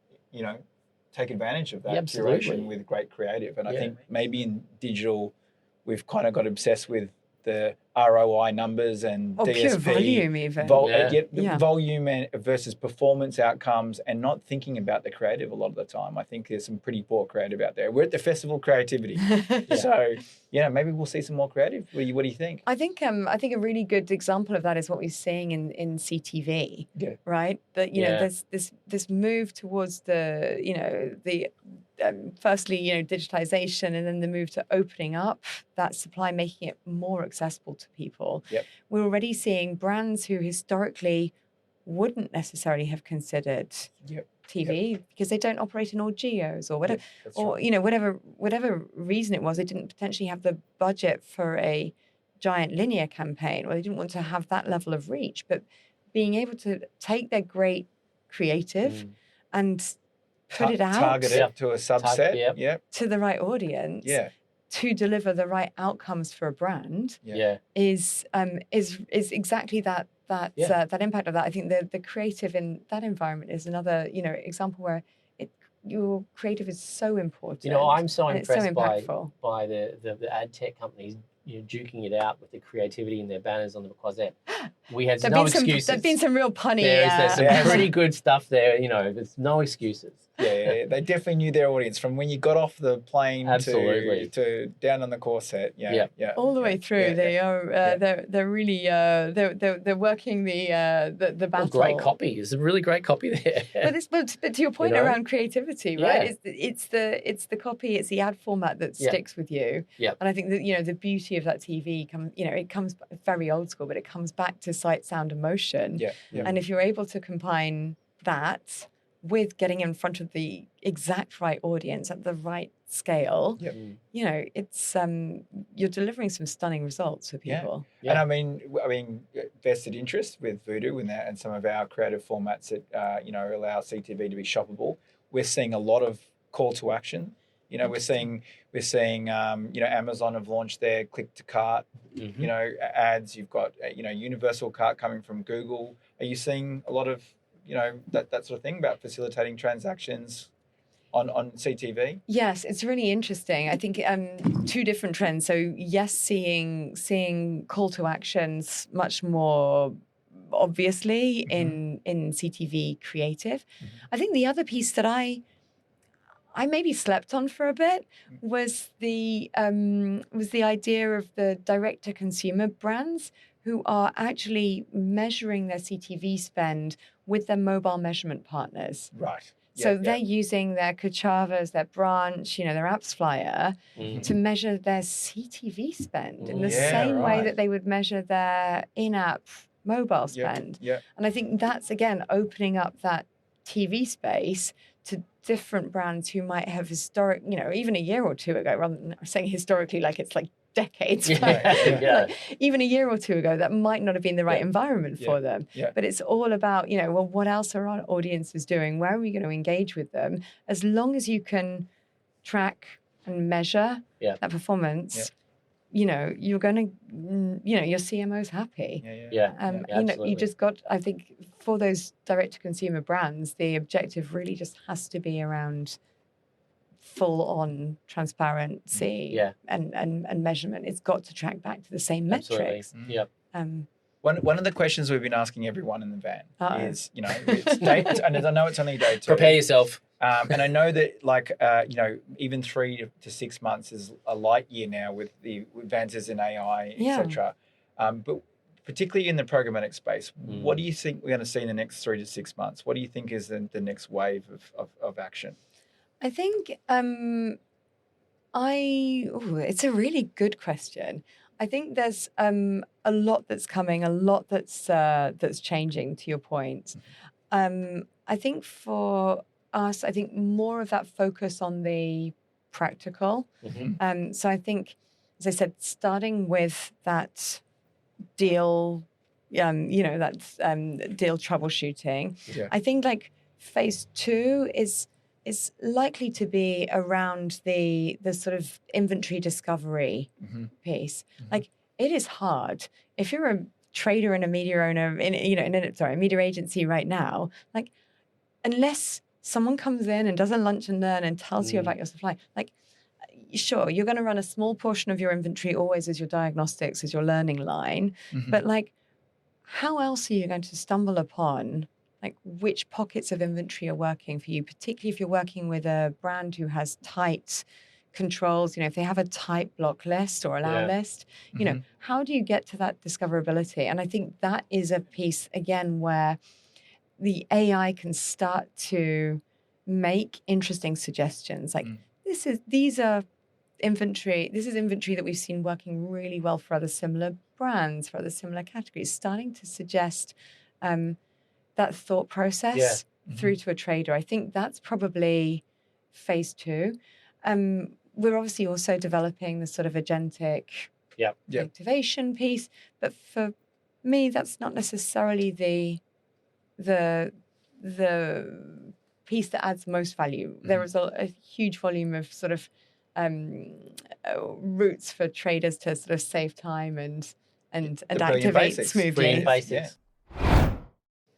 take advantage of that curation with great creative. And I think maybe in digital, we've kind of got obsessed with the ROI numbers and DSP, pure volume even. Volume versus performance outcomes, and not thinking about the creative a lot of the time. I think there's some pretty poor creative out there. We're at the festival of creativity, so maybe we'll see some more creative. What do you think? I think a really good example of that is what we're seeing in CTV, right? That there's this move towards the firstly, digitization, and then the move to opening up that supply, making it more accessible to people. We're already seeing brands who historically wouldn't necessarily have considered TV because they don't operate in all geos or whatever, whatever reason it was, they didn't potentially have the budget for a giant linear campaign, or they didn't want to have that level of reach. But being able to take their great creative and put it out, target it to a subset, to the right audience, to deliver the right outcomes for a brand, is exactly that impact of that. I think the creative in that environment is another example where your creative is so important. I'm so impressed so by the ad tech companies duking it out with the creativity in their banners on the closet. We had no excuses. There've been some real punny. There's some pretty good stuff there. There's no excuses. They definitely knew their audience from when you got off the plane to down on the core set. All the way through. They are. They're really. They're working the battle. Great copy. It's a really great copy there. But to your point around creativity, right? It's the copy. It's the ad format that sticks with you. And I think that the beauty of that TV comes very old school, but it comes back to sight, sound, and motion. And if you're able to combine that with getting in front of the exact right audience at the right scale, it's you're delivering some stunning results for people. And I mean, vested interest with Vudoo and some of our creative formats that allow CTV to be shoppable. We're seeing a lot of call to action. We're seeing Amazon have launched their click to cart ads. You've got universal cart coming from Google. Are you seeing a lot of that sort of thing about facilitating transactions on CTV? Yes, it's really interesting. I think two different trends. So yes, seeing call to actions much more obviously in CTV creative. I think the other piece that I maybe slept on for a bit was the idea of the direct to consumer brands who are actually measuring their CTV spend with their mobile measurement partners. Right. So they're using their Kachavas, their Branch, their Apps Flyer to measure their CTV spend in the same way that they would measure their in-app mobile spend. And I think that's, again, opening up that TV space to different brands who might have even a year or two ago, rather than saying historically like it's like decades back, like even a year or two ago, that might not have been the right environment for them. But it's all about, well, what else are our audiences doing? Where are we going to engage with them? As long as you can track and measure that performance, you're going to, your CMO's happy. You just got, I think, for those direct-to-consumer brands, the objective really just has to be around full-on transparency and measurement. It's got to track back to the same metrics. One of the questions we've been asking everyone in the van is, it's day, and I know it's only day 2. Prepare yourself. And I know that, even 3 to 6 months is a light year now with the advances in AI, etc. But particularly in the programmatic space, what do you think we're going to see in the next 3 to 6 months? What do you think is the next wave of action? I think it's a really good question. I think there's a lot that's coming, a lot that's changing, to your point. I think for us, more of that focus on the practical. So I think, as I said, starting with that deal, that's deal troubleshooting. I think like phase 2 is likely to be around the sort of inventory discovery piece. Like, it is hard if you're a trader and a media owner in a media agency right now. Like, unless someone comes in and does a lunch and learn and tells you about your supply, like, sure, you're going to run a small portion of your inventory always as your diagnostics, as your learning line. But like, how else are you going to stumble upon like which pockets of inventory are working for you, particularly if you're working with a brand who has tight controls, if they have a tight block list or allow list, how do you get to that discoverability? And I think that is a piece, again, where the AI can start to make interesting suggestions. Like, this is inventory that we've seen working really well for other similar brands, for other similar categories, starting to suggest that thought process through to a trader. I think that's probably phase 2. We're obviously also developing the sort of agentic activation piece, but for me, that's not necessarily the piece that adds most value. There is a huge volume of sort of routes for traders to sort of save time and activate smoothly.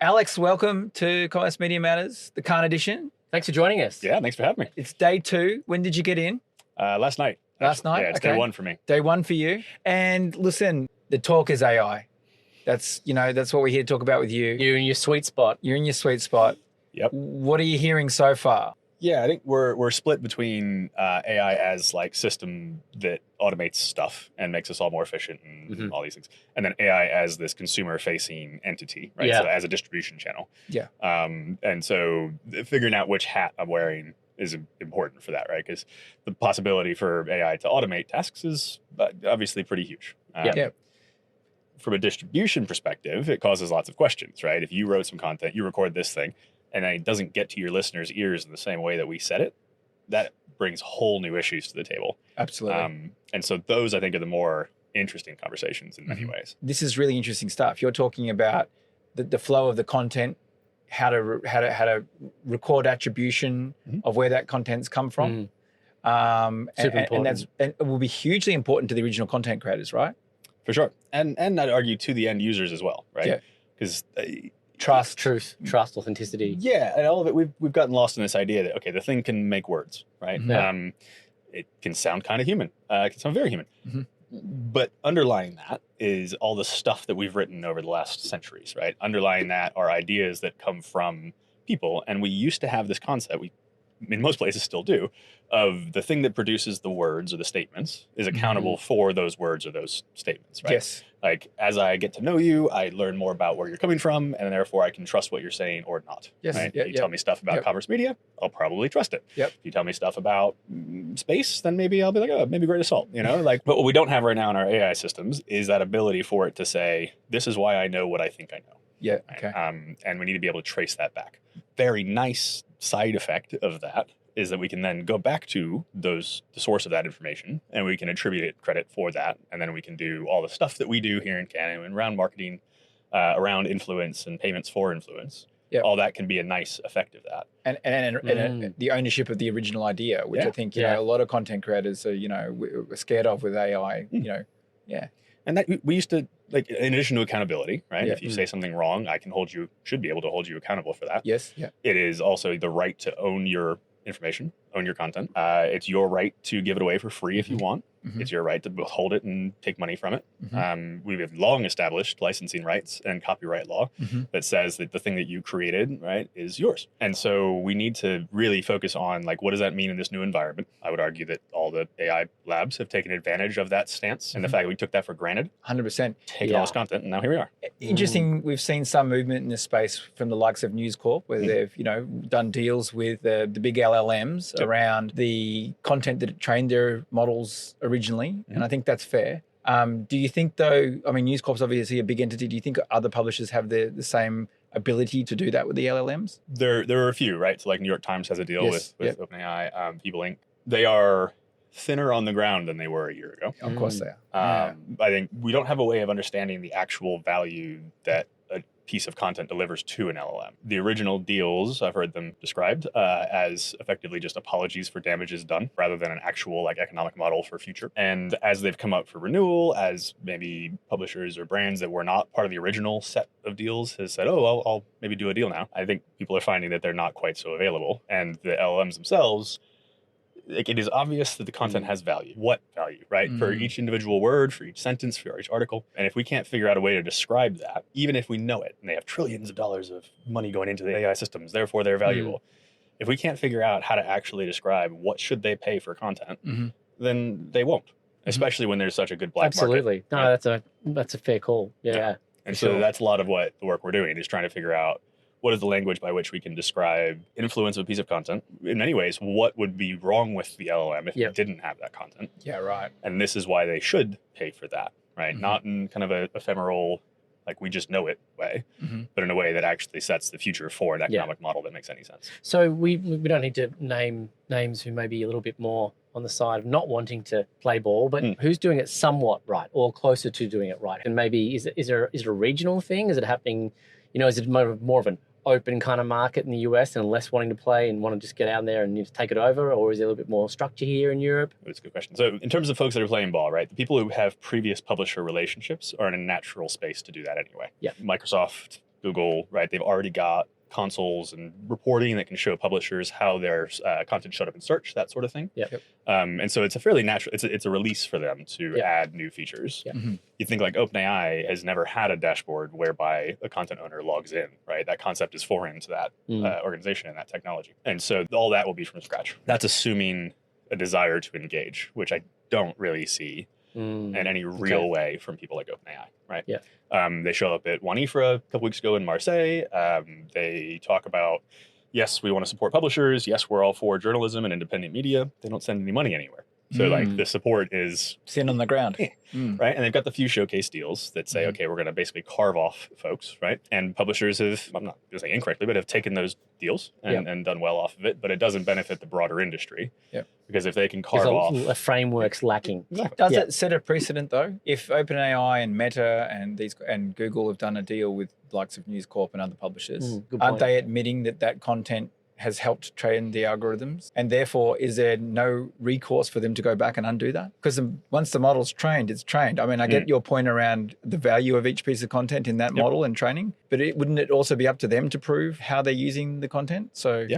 Alex, welcome to Commerce Media Matters, the Cannes edition. Thanks for joining us. Yeah, thanks for having me. It's day 2. When did you get in? Last night. Last night? Yeah, it's day 1 for me. Day 1 for you. And listen, the talk is AI. That's what we're here to talk about with you. You're in your sweet spot. You're in your sweet spot. Yep. What are you hearing so far? Yeah, I think we're split between AI as like system that automates stuff and makes us all more efficient and all these things, and then AI as this consumer-facing entity, right? So as a distribution channel. Yeah. And so figuring out which hat I'm wearing is important for that, right? Because the possibility for AI to automate tasks is obviously pretty huge. From a distribution perspective, it causes lots of questions, right? If you wrote some content, you record this thing, and then it doesn't get to your listeners' ears in the same way that we said it, that brings whole new issues to the table. Absolutely. And so those, I think, are the more interesting conversations in many ways. This is really interesting stuff. You're talking about the flow of the content, how to record attribution of where that content's come from. Super important. And it will be hugely important to the original content creators, right? For sure. And I'd argue to the end users as well, right? Yeah. Because trust, authenticity. Yeah, and all of it, we've gotten lost in this idea that, okay, the thing can make words, right? It can sound kind of human. It can sound very human. But underlying that is all the stuff that we've written over the last centuries, right? Underlying that are ideas that come from people. And we used to have this concept. We in most places still do, of the thing that produces the words or the statements is accountable for those words or those statements, right? Yes. Like, as I get to know you, I learn more about where you're coming from, and therefore I can trust what you're saying or not. Yes. Right? Yep, If you tell me stuff about commerce media, I'll probably trust it. Yep. If you tell me stuff about space, then maybe I'll be like, oh, maybe Great Assault, you know? Like, but what we don't have right now in our AI systems is that ability for it to say, this is why I know what I think I know. Yeah. Right? Okay. And we need to be able to trace that back. Very nice side effect of that is that we can then go back to the source of that information, and we can attribute it credit for that. And then we can do all the stuff that we do here in Canada around marketing, around influence and payments for influence. Yep. All that can be a nice effect of that. And the ownership of the original idea, which I think, you know, a lot of content creators are, you know, we're scared of with AI, you know. Yeah. And that we used to, like, in addition to accountability, right? Yeah. If you say something wrong, I can should be able to hold you accountable for that. Yes. Yeah. It is also the right to own your information, own your content. It's your right to give it away for free if you want. It's your right to withhold it and take money from it. We have long established licensing rights and copyright law that says that the thing that you created, right, is yours. And so we need to really focus on, like, what does that mean in this new environment? I would argue that all the AI labs have taken advantage of that stance and the fact that we took that for granted. 100%. Taken all this content, and now here we are. Interesting. We've seen some movement in this space from the likes of News Corp, where they've, you know, done deals with the big LLMs around the content that it trained their models originally, and I think that's fair. Do you think, though, I mean, News Corp's obviously a big entity. Do you think other publishers have the same ability to do that with the LLMs? There are a few, right? So, like, New York Times has a deal with OpenAI, People Inc. They are thinner on the ground than they were a year ago. Of course they are. I think we don't have a way of understanding the actual value that a piece of content delivers to an LLM. The original deals, I've heard them described as effectively just apologies for damages done rather than an actual, like, economic model for future. And as they've come up for renewal, as maybe publishers or brands that were not part of the original set of deals has said, oh, well, I'll maybe do a deal now. I think people are finding that they're not quite so available. And the LLMs themselves, like, it is obvious that the content has value. What value, right? For each individual word, for each sentence, for each article. And if we can't figure out a way to describe that, even if we know it, and they have trillions of dollars of money going into the AI systems, therefore they're valuable. If we can't figure out how to actually describe what should they pay for content, then they won't. Especially when there's such a good black market. No, that's a fair call. Yeah. And so that's a lot of what the work we're doing is trying to figure out what is the language by which we can describe influence of a piece of content. In many ways, what would be wrong with the LLM if it didn't have that content? Yeah, right. And this is why they should pay for that, right? Not in kind of a ephemeral, like, we just know it way, but in a way that actually sets the future for an economic model that makes any sense. So we don't need to name names who may be a little bit more on the side of not wanting to play ball, but who's doing it somewhat right or closer to doing it right? And maybe is it a regional thing? Is it happening, you know, is it more of an open kind of market in the US and less wanting to play and want to just get out there and take it over? Or is there a little bit more structure here in Europe? That's a good question. So in terms of folks that are playing ball, right, the people who have previous publisher relationships are in a natural space to do that anyway. Yeah. Microsoft, Google, right, they've already got consoles and reporting that can show publishers how their content showed up in search, that sort of thing. Yep. And so it's a fairly natural, it's a release for them to add new features. You think, like, OpenAI has never had a dashboard whereby a content owner logs in, right? That concept is foreign to that organization and that technology. And so all that will be from scratch. That's assuming a desire to engage, which I don't really see in any real way from people like OpenAI, right? Yeah. They show up at WANIFRA a couple weeks ago in Marseille. They talk about, yes, we want to support publishers. Yes, we're all for journalism and independent media. They don't send any money anywhere. So like the support is thin on the ground, right? And they've got the few showcase deals that say, okay, we're going to basically carve off folks, right? And publishers have, I'm not going to say incorrectly, but have taken those deals and done well off of it. But it doesn't benefit the broader industry because if they can carve off, a framework's lacking. Does it set a precedent though? If OpenAI and Meta and Google have done a deal with the likes of News Corp and other publishers, aren't they admitting that content has helped train the algorithms, and therefore is there no recourse for them to go back and undo that? Because once the model's trained, it's trained. I mean, I get your point around the value of each piece of content in that model and training, but wouldn't it also be up to them to prove how they're using the content? So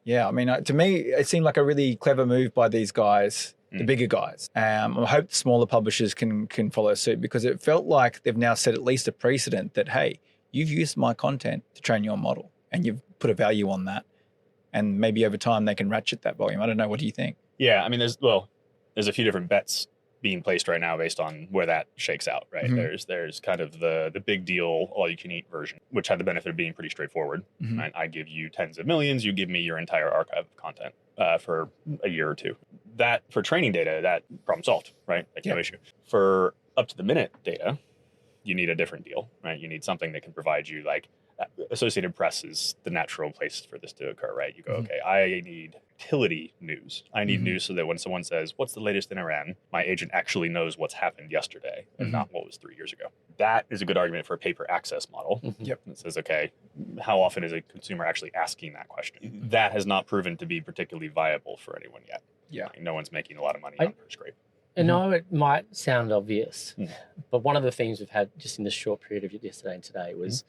yeah, I mean, to me, it seemed like a really clever move by these guys, the bigger guys. I hope smaller publishers can follow suit, because it felt like they've now set at least a precedent that, hey, you've used my content to train your model and you've put a value on that. and maybe over time they can ratchet that volume. I don't know. What do you think? Yeah, I mean, there's a few different bets being placed right now based on where that shakes out, right? There's kind of the big deal all you can eat version, which had the benefit of being pretty straightforward. Right? I give you tens of millions, you give me your entire archive of content for a year or two. That for training data, that problem solved, right? Like no issue. For up to the minute data, you need a different deal, right? You need something that can provide you like Associated Press is the natural place for this to occur, right? You go, okay, I need utility news. I need news so that when someone says, what's the latest in Iran, my agent actually knows what's happened yesterday and not what was 3 years ago. That is a good argument for a paper access model. It says, okay, how often is a consumer actually asking that question? That has not proven to be particularly viable for anyone yet. Like, no one's making a lot of money on per scrape. I know it might sound obvious, but one of the things we've had just in the short period of yesterday and today was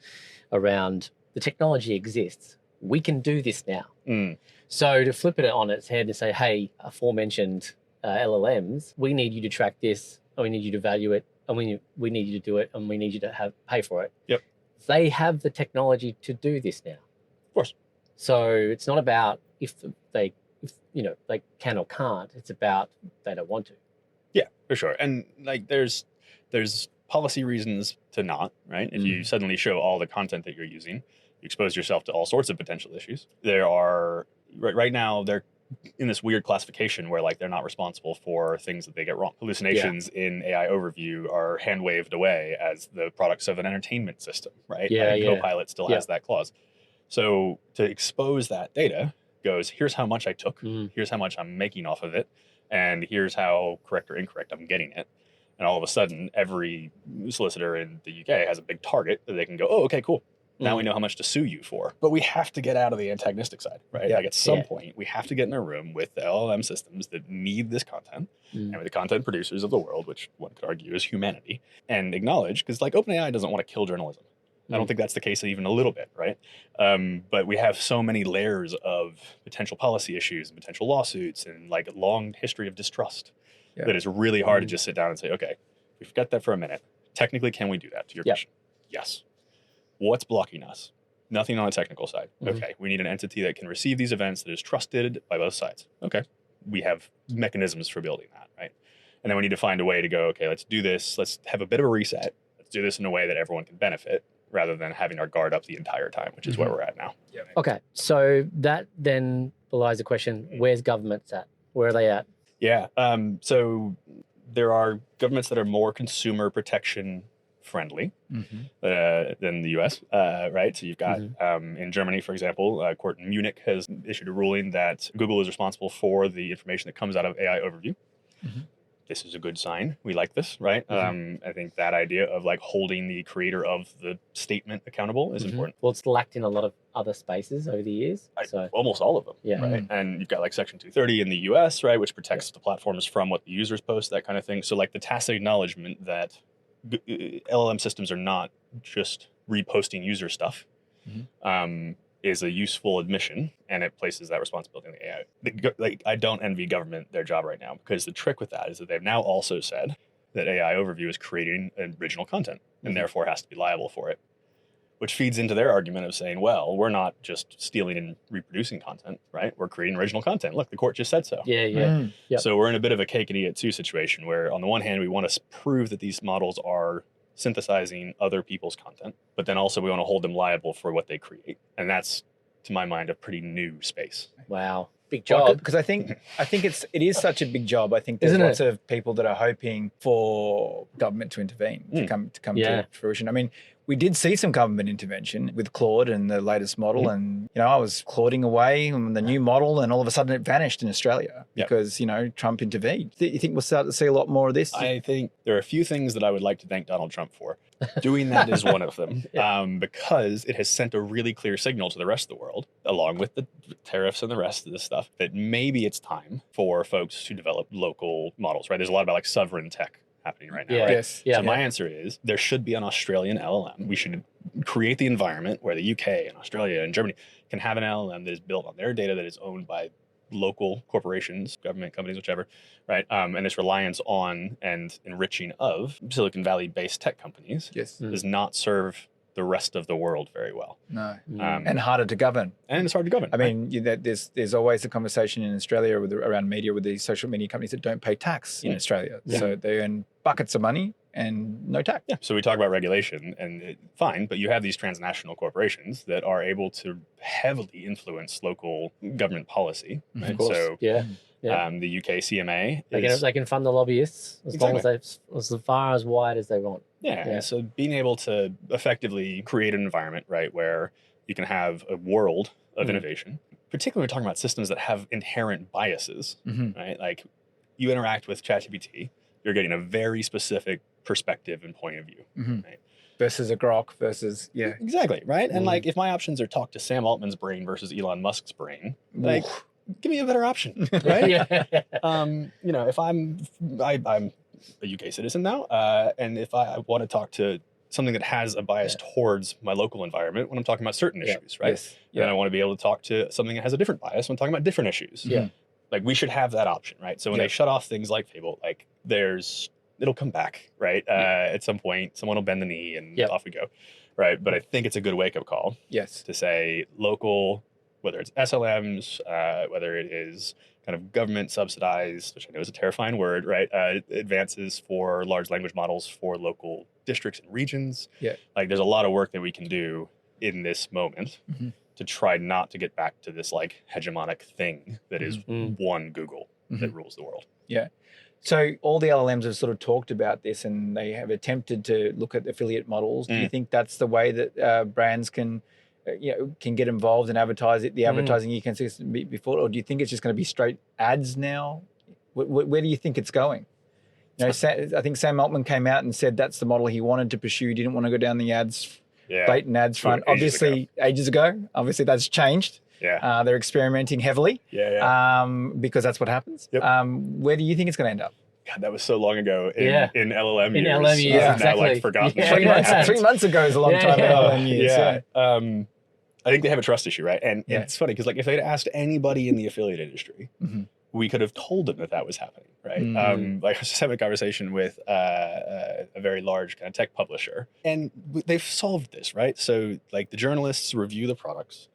around the technology exists. We can do this now. So to flip it on its head and say, hey, aforementioned LLMs, we need you to track this, and we need you to value it, and we need you to do it, and we need you to pay for it. They have the technology to do this now. Of course. So it's not about if they can or can't. It's about they don't want to. Yeah, for sure. And like there's policy reasons to not, right? If you suddenly show all the content that you're using, you expose yourself to all sorts of potential issues. There are right now they're in this weird classification where like they're not responsible for things that they get wrong. Hallucinations in AI overview are hand waved away as the products of an entertainment system, right? Copilot still has that clause. So to expose that data goes, here's how much I took, here's how much I'm making off of it, and here's how correct or incorrect I'm getting it. And all of a sudden, every solicitor in the UK has a big target that they can go, oh, okay, cool. Now we know how much to sue you for. But we have to get out of the antagonistic side, right? Like at some point, we have to get in a room with the LLM systems that need this content and with the content producers of the world, which one could argue is humanity, and acknowledge, because like OpenAI doesn't want to kill journalism. I don't think that's the case even a little bit, right? But we have so many layers of potential policy issues and potential lawsuits and like a long history of distrust that it's really hard to just sit down and say, okay, we forget that for a minute. Technically, can we do that to your question? Yes. What's blocking us? Nothing on the technical side. Okay, we need an entity that can receive these events that is trusted by both sides. Okay, we have mechanisms for building that, right? And then we need to find a way to go, okay, let's do this. Let's have a bit of a reset. Let's do this in a way that everyone can benefit rather than having our guard up the entire time, which is where we're at now. Okay, so that then belies the question, where's governments at? Where are they at? Yeah, so there are governments that are more consumer protection friendly than the US, right? So you've got, in Germany, for example, a court in Munich has issued a ruling that Google is responsible for the information that comes out of AI overview. This is a good sign. We like this, right? I think that idea of like holding the creator of the statement accountable is important. Well, it's lacked in a lot of other spaces over the years. Almost all of them, right? And you've got like Section 230 in the US, right? Which protects the platforms from what the users post, that kind of thing. So like the tacit acknowledgement that LLM systems are not just reposting user stuff is a useful admission, and it places that responsibility on the AI. Like, I don't envy government their job right now, because the trick with that is that they've now also said that AI overview is creating original content and therefore has to be liable for it, which feeds into their argument of saying, well, we're not just stealing and reproducing content, right? We're creating original content. Look, the court just said so. So we're in a bit of a cake and eat it too situation where on the one hand, we want to prove that these models are synthesizing other people's content, but then also we want to hold them liable for what they create. And that's, to my mind, a pretty new space. Wow. Big job. Because I think it is such a big job. I think there's lots of people that are hoping for government to intervene, to come to fruition. I mean, we did see some government intervention with Claude and the latest model. And, I was Clauding away on the new model, and all of a sudden it vanished in Australia because, Trump intervened. You think we'll start to see a lot more of this? I think there are a few things that I would like to thank Donald Trump for. Doing that is one of them, because it has sent a really clear signal to the rest of the world, along with the tariffs and the rest of this stuff, that maybe it's time for folks to develop local models, right? There's a lot about like sovereign tech happening right now, right? So my answer is there should be an Australian LLM. We should create the environment where the UK and Australia and Germany can have an LLM that is built on their data, that is owned by local corporations, government companies, whichever, right? And this reliance on and enriching of Silicon Valley-based tech companies does not serve the rest of the world very well. No. Um, And harder to govern. and it's hard to govern. I mean, there's always a conversation in Australia around media with these social media companies that don't pay tax in Australia. Yeah. So they earn buckets of money and no tax. Yeah. So we talk about regulation, and fine, but you have these transnational corporations that are able to heavily influence local government policy. Right? Of course. So Yeah. the UK CMA They can fund the lobbyists as long as as far as wide as they want. Yeah. So being able to effectively create an environment, right, where you can have a world of innovation, particularly when we're talking about systems that have inherent biases, right? Like you interact with ChatGPT, you're getting a very specific perspective and point of view, right? Versus a grok versus, Exactly, right? And like if my options are talk to Sam Altman's brain versus Elon Musk's brain, like give me a better option, right? If I'm a UK citizen now, and if I want to talk to something that has a bias towards my local environment when I'm talking about certain issues, right? Yes. And I want to be able to talk to something that has a different bias when talking about different issues. Like we should have that option, right? So when they shut off things like Fable, like it'll come back, right? At some point, someone will bend the knee and off we go, right? But I think it's a good wake-up call. Yes. To say local, whether it's SLMs, whether it is kind of government subsidized, which I know is a terrifying word, right? Advances for large language models for local districts and regions. Yeah. Like there's a lot of work that we can do in this moment to try not to get back to this like hegemonic thing that is one Google that rules the world. Yeah. So all the LLMs have sort of talked about this and they have attempted to look at affiliate models. Do you think that's the way that brands can get involved and advertise it, the advertising ecosystem before, or do you think it's just going to be straight ads now? Where do you think it's going? I think Sam Altman came out and said that's the model he wanted to pursue. He didn't want to go down the blatant ads front. Ages ago. Obviously, that's changed. Yeah. They're experimenting heavily. Because that's what happens. Yep. Where do you think it's going to end up? God, that was so long ago in LLM years. In LLM years, I've now exactly. like forgotten. Yeah. 3 months ago is a long time in LLM years. I think they have a trust issue, right? And it's funny because like if they'd asked anybody in the affiliate industry, we could have told them that was happening, right? Like I was just having a conversation with a very large kind of tech publisher, and they've solved this, right? So like the journalists review the products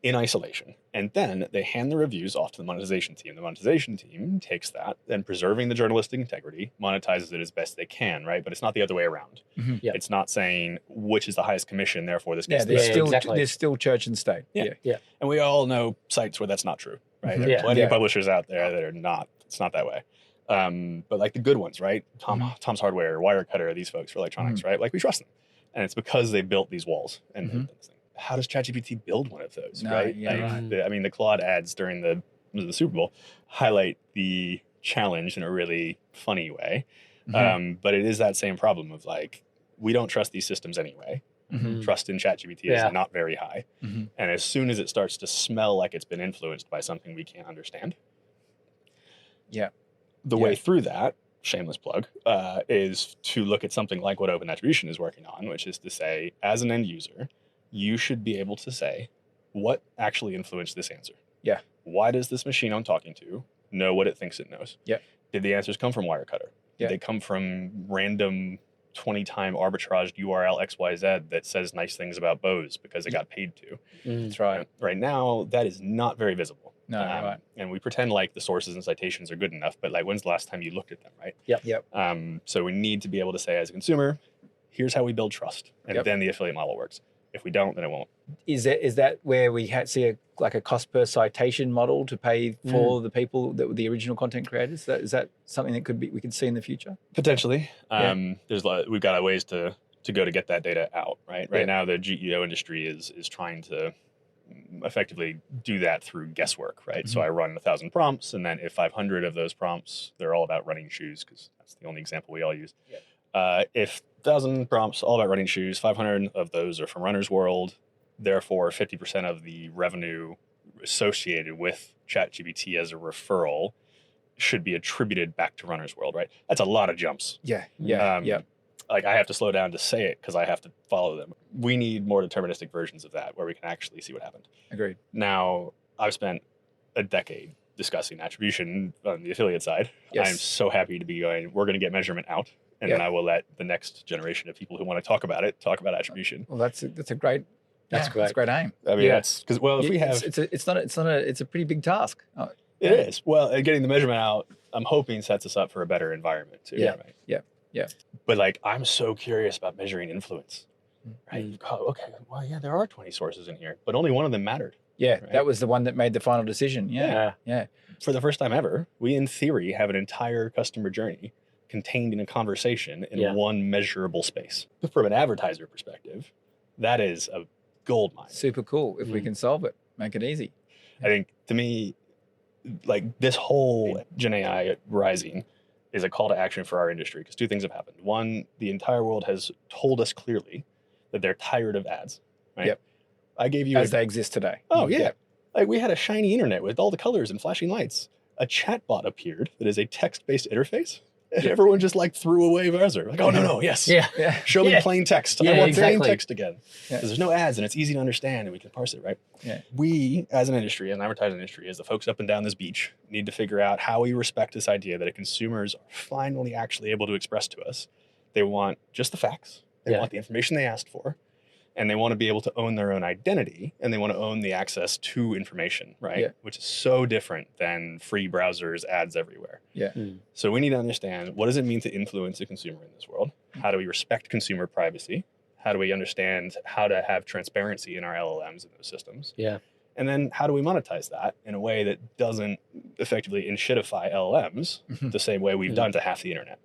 in isolation, and then they hand the reviews off to the monetization team. The monetization team takes that, then preserving the journalistic integrity, monetizes it as best they can, right? But it's not the other way around. It's not saying which is the highest commission, therefore this gets the best. There's still church and state. And we all know sites where that's not true, right? There are plenty of publishers out there that are not. It's not that way. But like the good ones, right? Tom's Hardware, Wirecutter, these folks for electronics, right? Like we trust them, and it's because they built these walls and how does ChatGPT build one of those, right? The Claude ads during the Super Bowl highlight the challenge in a really funny way. But it is that same problem of like, we don't trust these systems anyway. Trust in ChatGPT is not very high. And as soon as it starts to smell like it's been influenced by something we can't understand, the way through that, shameless plug, is to look at something like what Open Attribution is working on, which is to say, as an end user, you should be able to say, what actually influenced this answer? Why does this machine I'm talking to know what it thinks it knows? Did the answers come from Wirecutter? Did they come from random 20-time arbitraged URL XYZ that says nice things about Bose because it got paid to? That's right. Right now, that is not very visible. No, right. And we pretend like the sources and citations are good enough, but like when's the last time you looked at them, right? So we need to be able to say as a consumer, here's how we build trust. And then the affiliate model works. If we don't, then it won't. Is that where we see a cost per citation model to pay for the people that were the original content creators? Is that something that we could see in the future? Potentially. We've got ways to go to get that data out, right? Right now, the GEO industry is trying to effectively do that through guesswork, right? So I run 1,000 prompts, and then if 500 of those prompts, they're all about running shoes, because that's the only example we all use. If 1,000 prompts all about running shoes, 500 of those are from Runner's World, therefore 50% of the revenue associated with ChatGPT as a referral should be attributed back to Runner's World, right? That's a lot of jumps. Like I have to slow down to say it because I have to follow them. We need more deterministic versions of that where we can actually see what happened. Agreed. Now, I've spent a decade discussing attribution on the affiliate side. I'm so happy to be going, we're going to get measurement out and then I will let the next generation of people who want to talk about attribution. Well, that's a great. That's great. That's a great aim. I mean, that's because if we have, it's a pretty big task. It is. Well, and getting the measurement out, I'm hoping sets us up for a better environment too. Yeah. Right? Yeah. But like, I'm so curious about measuring influence. Right. Okay. Well, yeah, there are 20 sources in here, but only one of them mattered. Yeah. Right? That was the one that made the final decision. Yeah. For the first time ever, we in theory have an entire customer journey contained in a conversation in one measurable space. But from an advertiser perspective, that is a gold mine. Super cool. If we can solve it, make it easy. I think to me, like this whole Gen AI rising is a call to action for our industry because two things have happened. One, the entire world has told us clearly that they're tired of ads. Right? Yep. I gave you as they exist today. Oh yeah. Like we had a shiny internet with all the colors and flashing lights. A chatbot appeared that is a text-based interface. And everyone just like threw away browser. Like, oh no, yes. Show me plain text. I want plain text again. Because there's no ads and it's easy to understand and we can parse it, right? Yeah. We, as an industry, an advertising industry, as the folks up and down this beach, need to figure out how we respect this idea that consumers are finally actually able to express to us. They want just the facts. They want the information they asked for. And they want to be able to own their own identity and they want to own the access to information, right? Yeah. Which is so different than free browsers, ads everywhere. Yeah. So we need to understand, what does it mean to influence a consumer in this world? How do we respect consumer privacy? How do we understand how to have transparency in our LLMs and those systems? Yeah. And then how do we monetize that in a way that doesn't effectively enshittify LLMs the same way we've done to half the internet?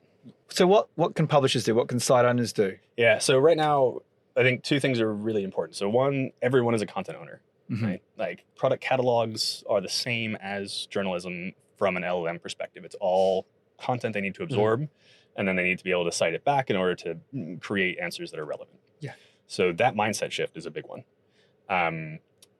So what can publishers do? What can site owners do? Yeah. So right now, I think two things are really important. So one, everyone is a content owner, right? Like product catalogs are the same as journalism from an LLM perspective. It's all content they need to absorb, and then they need to be able to cite it back in order to create answers that are relevant. Yeah. So that mindset shift is a big one.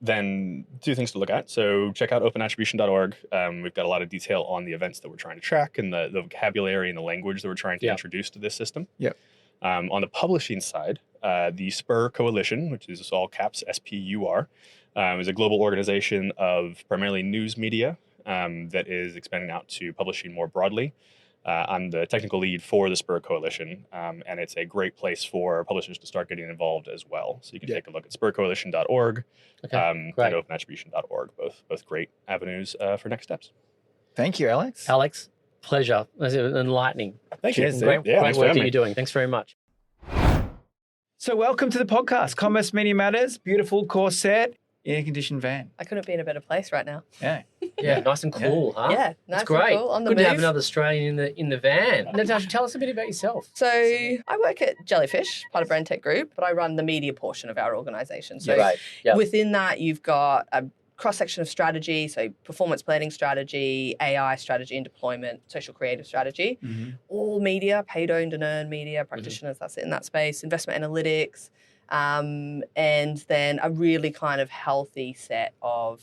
Then two things to look at. So check out openattribution.org. We've got a lot of detail on the events that we're trying to track and the vocabulary and the language that we're trying to introduce to this system. Yeah. On the publishing side, the Spur Coalition, which is all caps SPUR, is a global organization of primarily news media that is expanding out to publishing more broadly. I'm the technical lead for the Spur Coalition, and it's a great place for publishers to start getting involved as well. So you can take a look at spurcoalition.org and openattribution.org, both great avenues for next steps. Thank you, Alex. Alex, pleasure. That's enlightening. Thank you. Great work that you're doing. Thanks very much. So welcome to the podcast, Commerce Media Matters, beautiful course set, air-conditioned van. I couldn't be in a better place right now. Yeah, nice and cool, huh? Yeah, nice It's great. and cool. On the Good move. to have another Australian in the van. Natasha, tell us a bit about yourself. So I work at Jellyfish, part of Brand Tech Group, but I run the media portion of our organisation. So within that, you've got a cross-section of strategy, so performance planning strategy, AI strategy and deployment, social creative strategy, all media, paid, owned and earned media practitioners, that's it in that space, investment analytics, and then a really kind of healthy set of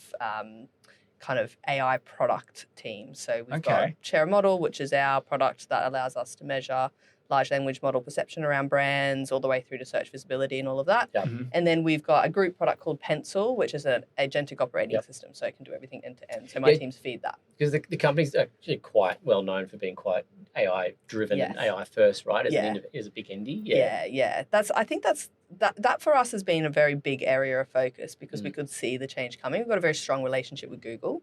kind of AI product teams. So we've got Share a Model, which is our product that allows us to measure large language model perception around brands all the way through to search visibility and all of that. And then we've got a group product called Pencil, which is an agentic operating system. So it can do everything end to end. So my teams feed that. Because the company's actually quite well known for being quite AI driven and AI first, right? As a big indie. I think that for us has been a very big area of focus because we could see the change coming. We've got a very strong relationship with Google.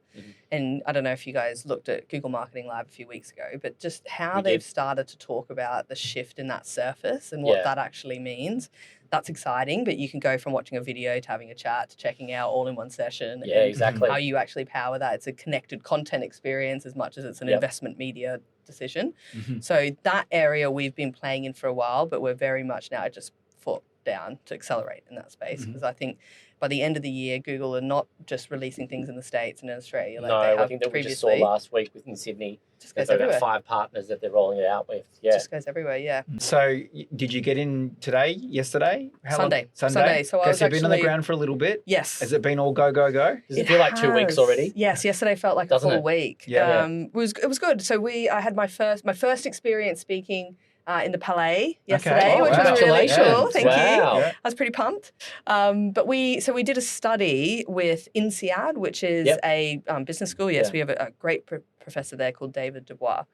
And I don't know if you guys looked at Google Marketing Lab a few weeks ago, but just how they've started to talk about the shift in that surface and what that actually means. That's exciting, but you can go from watching a video to having a chat to checking out all in one session. Yeah, exactly. How you actually power that. It's a connected content experience as much as it's an investment media decision. So that area we've been playing in for a while, but we're very much now just foot down to accelerate in that space because I think by the end of the year, Google are not just releasing things in the States and in Australia. Like they have I think that we just saw last week within Sydney. Just goes everywhere. About 5 partners that they're rolling it out with. Yeah, just goes everywhere. So did you get in today, yesterday? Sunday. So I was you've been on the ground for a little bit? Yes. Has it been all go? Does it feel like 2 weeks already? Yes, yesterday felt like a full week. Yeah. It was good. So I had my first experience speaking in the Palais yesterday, which was really cool. Thank you. I was pretty pumped. But we did a study with INSEAD, which is a business school. Yes, we have a great professor there called David Dubois.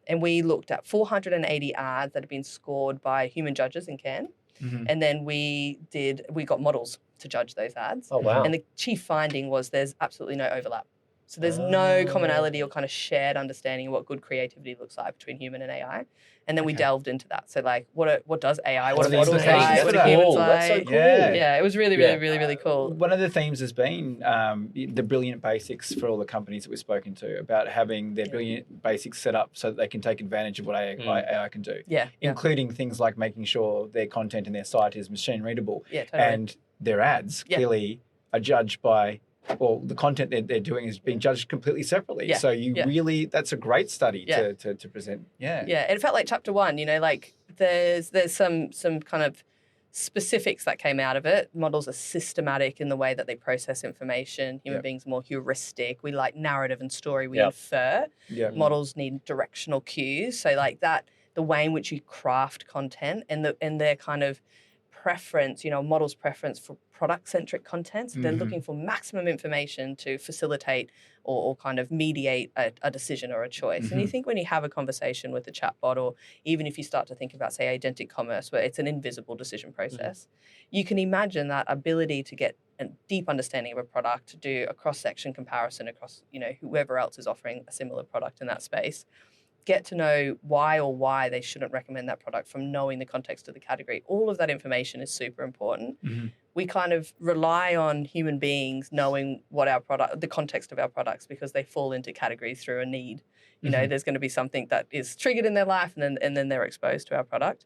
And we looked at 480 ads that had been scored by human judges in Cannes. And then we got models to judge those ads. Oh, wow. And the chief finding was there's absolutely no overlap. So there's no commonality or kind of shared understanding of what good creativity looks like between human and AI. And then we delved into that. So like, what does AI? What do models like? What do humans like? That's so cool. Yeah, it was really cool. One of the themes has been the brilliant basics for all the companies that we've spoken to about having their brilliant basics set up so that they can take advantage of what AI can do. Yeah. Including things like making sure their content and their site is machine readable. Yeah, totally. And their ads clearly are judged by, well, the content they're doing is being judged completely separately. Yeah. So really, that's a great study to present. Yeah. Yeah, it felt like chapter 1, like there's some kind of specifics that came out of it. Models are systematic in the way that they process information. Human beings are more heuristic. We like narrative and story. We infer. Models need directional cues. So like that, the way in which you craft content and their kind of preference, models' preference for product-centric content. So they're looking for maximum information to facilitate or kind of mediate a decision or a choice. And you think when you have a conversation with a chatbot, or even if you start to think about, say, agentic commerce, where it's an invisible decision process, you can imagine that ability to get a deep understanding of a product, to do a cross-section comparison across, whoever else is offering a similar product in that space, get to know why they shouldn't recommend that product from knowing the context of the category. All of that information is super important. We kind of rely on human beings knowing what the context of our products, because they fall into categories through a need. There's going to be something that is triggered in their life and then they're exposed to our product.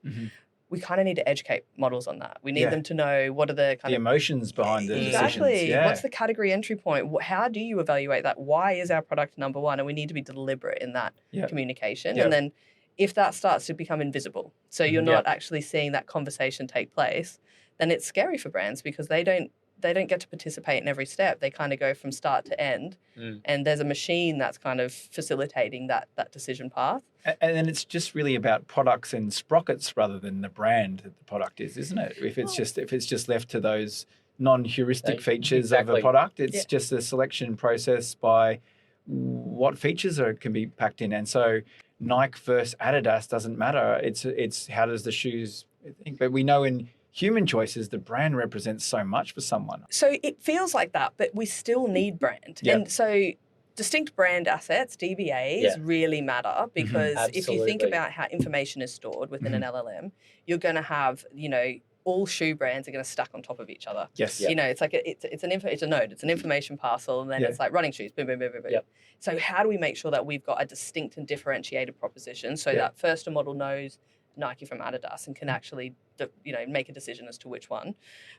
We kind of need to educate models on that. We need them to know what are the emotions behind the exactly. decisions. Yeah. What's the category entry point? How do you evaluate that? Why is our product number one? And we need to be deliberate in that communication. And then if that starts to become invisible, so you're not actually seeing that conversation take place, then it's scary for brands, because they don't get to participate in every step. They kind of go from start to end, and there's a machine that's kind of facilitating that decision path. And then it's just really about products and sprockets rather than the brand that the product is, isn't it? If it's just left to those non-heuristic features of a product, it's just a selection process by what features can be packed in. And so Nike versus Adidas doesn't matter. It's how does the shoes think? But we know in human choices, the brand represents so much for someone. So it feels like that, but we still need brand. And so distinct brand assets, DBAs, really matter, because if you think about how information is stored within an LLM, you're going to have, all shoe brands are going to stack on top of each other. Yes. It's like it's a node, it's an information parcel, and then it's like running shoes, boom, boom, boom, boom, boom. So how do we make sure that we've got a distinct and differentiated proposition, so that first a model knows Nike from Adidas and can actually, make a decision as to which one.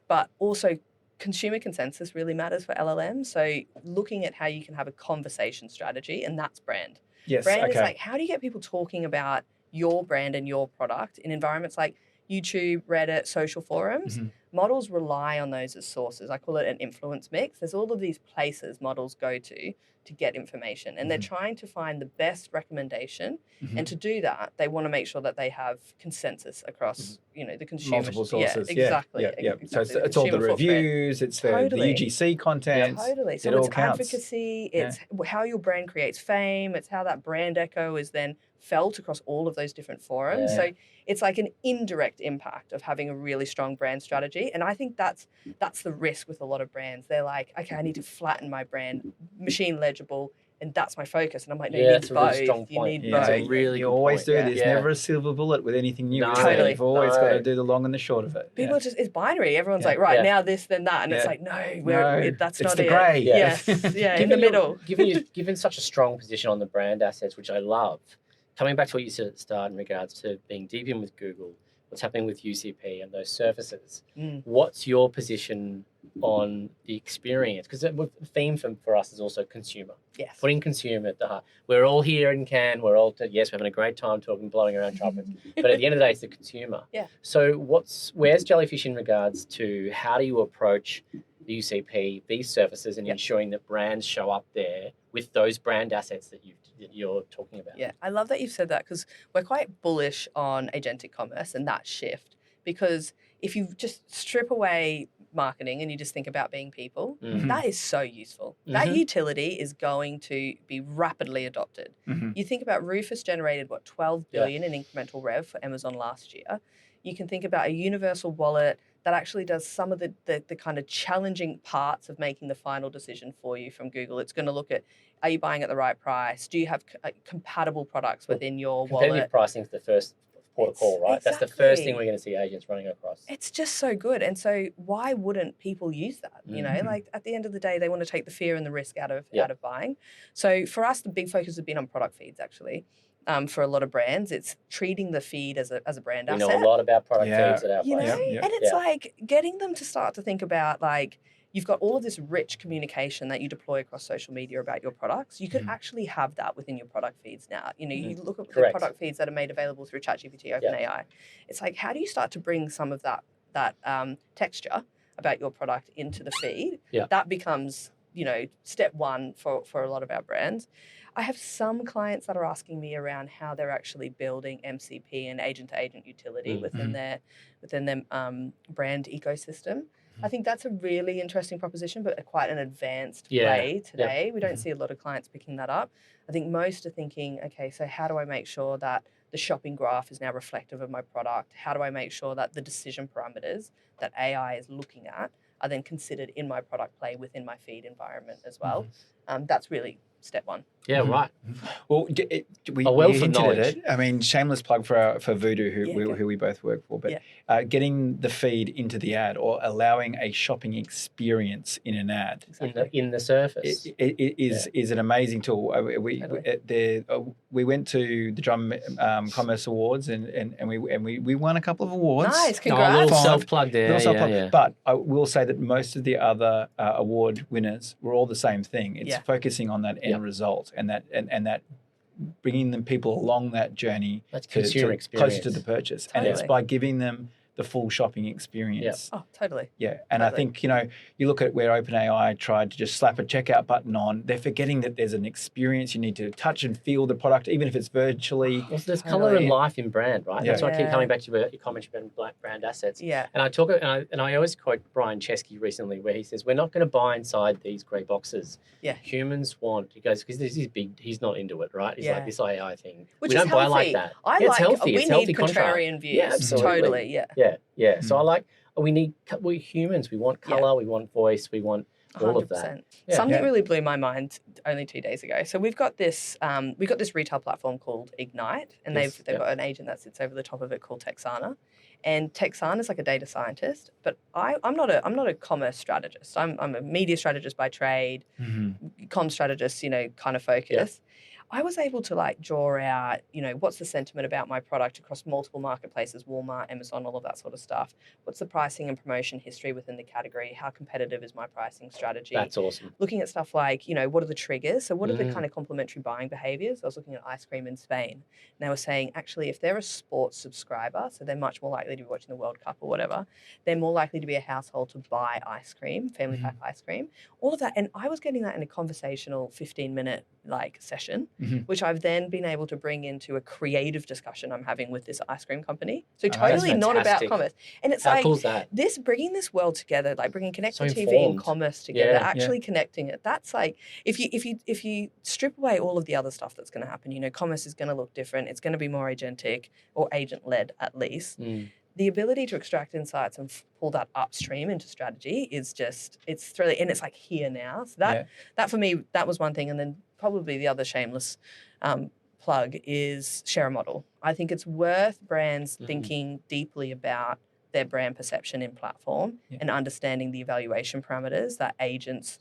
But also consumer consensus really matters for LLM. So looking at how you can have a conversation strategy, and that's brand. Yes, brand is like, how do you get people talking about your brand and your product in environments like YouTube, Reddit, social forums? Models rely on those as sources. I call it an influence mix. There's all of these places models go to get information, and they're trying to find the best recommendation. And to do that, they want to make sure that they have consensus across, the consumer. Multiple sources. Yeah, exactly. Exactly. So it's all the reviews, it's the UGC content. Totally. So it's advocacy, it's how your brand creates fame, it's how that brand echo is then felt across all of those different forums. So it's like an indirect impact of having a really strong brand strategy. And I think that's the risk with a lot of brands. They're like, okay, I need to flatten my brand, machine legible, and that's my focus. And I'm like, no, you need both. You need both. You always do. There's never a silver bullet with anything new. No, totally. You've always got to do the long and the short of it. People it's binary. Everyone's like, now this, then that. And it's like, that's not the it. grey. Yes. In the middle. Given such a strong position on the brand assets, which I love, coming back to what you said at the start in regards to being deep in with Google, what's happening with UCP and those surfaces, what's your position on the experience? Because the theme for us is also consumer. Yes. Putting consumer at the heart. We're all here in Cannes. We're having a great time talking, blowing around trumpets. But at the end of the day, it's the consumer. Yeah. So where's Jellyfish in regards to how do you approach the UCP, these surfaces, and ensuring that brands show up there with those brand assets that you're talking about? Yeah, I love that you've said that, because we're quite bullish on agentic commerce and that shift, because if you just strip away marketing and you just think about being people, that is so useful. That utility is going to be rapidly adopted. You think about Rufus generated, 12 billion in incremental rev for Amazon last year. You can think about a universal wallet that actually does some of the kind of challenging parts of making the final decision for you from Google. It's going to look at, are you buying at the right price? Do you have compatible products within your wallet? Competitive pricing is the first port of call, right? Exactly. That's the first thing we're going to see agents running across. It's just so good. And so why wouldn't people use that? You know, like at the end of the day, they want to take the fear and the risk out of buying. So for us, the big focus has been on product feeds, actually. For a lot of brands, it's treating the feed as a brand asset. We know a lot about product feeds at our place. And it's like getting them to start to think about, like, you've got all of this rich communication that you deploy across social media about your products. You could actually have that within your product feeds now. You know, you look at the product feeds that are made available through ChatGPT, OpenAI. It's like, how do you start to bring some of that texture about your product into the feed? That becomes, you know, step one for a lot of our brands. I have some clients that are asking me around how they're actually building MCP and agent-to-agent utility within their brand ecosystem. I think that's a really interesting proposition, but quite an advanced way today. We don't see a lot of clients picking that up. I think most are thinking, okay, so how do I make sure that the shopping graph is now reflective of my product? How do I make sure that the decision parameters that AI is looking at are then considered in my product play within my feed environment as well? That's really step one. Yeah, right. Well, we hinted at it. I mean, shameless plug for Vudoo, who we both work for, but getting the feed into the ad or allowing a shopping experience in an ad in the surface is an amazing tool. We went to the Drum Commerce Awards and we won a couple of awards. Nice, congrats. A little self-plug there. But I will say that most of the other award winners were all the same thing. It's focusing on that end result. And that bringing them people along that journey to closer to the purchase. Totally. And it's by giving them the full shopping experience. Oh, totally. Yeah. And I think, you know, you look at where OpenAI tried to just slap a checkout button on, they're forgetting that there's an experience. You need to touch and feel the product, even if it's virtually. Well, there's colour and life in brand, right? That's why I keep coming back to your comment about brand assets. Yeah. And I always quote Brian Chesky recently where he says, we're not going to buy inside these grey boxes. Yeah. Humans want, he goes, because this is big, he's not into it, right? He's like, this AI thing. Which we is don't healthy. buy like that. It's healthy. It's We healthy need contrarian views. Yeah, absolutely. Totally, Yeah. So I like, we're humans. We want colour, we want voice, we want all 100%. of that. Something really blew my mind only 2 days ago. So we've got this retail platform called Ignite, and they've got an agent that sits over the top of it called Texana. And Texana is like a data scientist, but I'm not a commerce strategist. I'm a media strategist by trade, comm strategist, you know, kind of focus. I was able to like draw out, you know, what's the sentiment about my product across multiple marketplaces, Walmart, Amazon, all of that sort of stuff. What's the pricing and promotion history within the category? How competitive is my pricing strategy? That's awesome. Looking at stuff like, you know, what are the triggers? So what are the kind of complementary buying behaviors? I was looking at ice cream in Spain. And they were saying, actually, if they're a sports subscriber, so they're much more likely to be watching the World Cup or whatever, they're more likely to be a household to buy ice cream, family pack ice cream, all of that. And I was getting that in a conversational 15-minute like session, which I've then been able to bring into a creative discussion I'm having with this ice cream company. So totally not about commerce. And it's How cool is that? Bringing this world together, like bringing connected TV and commerce together, actually connecting it. That's like, if you strip away all of the other stuff that's going to happen, you know, commerce is going to look different. It's going to be more agentic or agent-led at least. The ability to extract insights and pull that upstream into strategy is just, it's thrilling. And it's like here now. So that for me, that was one thing. And then probably the other shameless plug is share a model. I think it's worth brands thinking deeply about their brand perception in platform and understanding the evaluation parameters that agents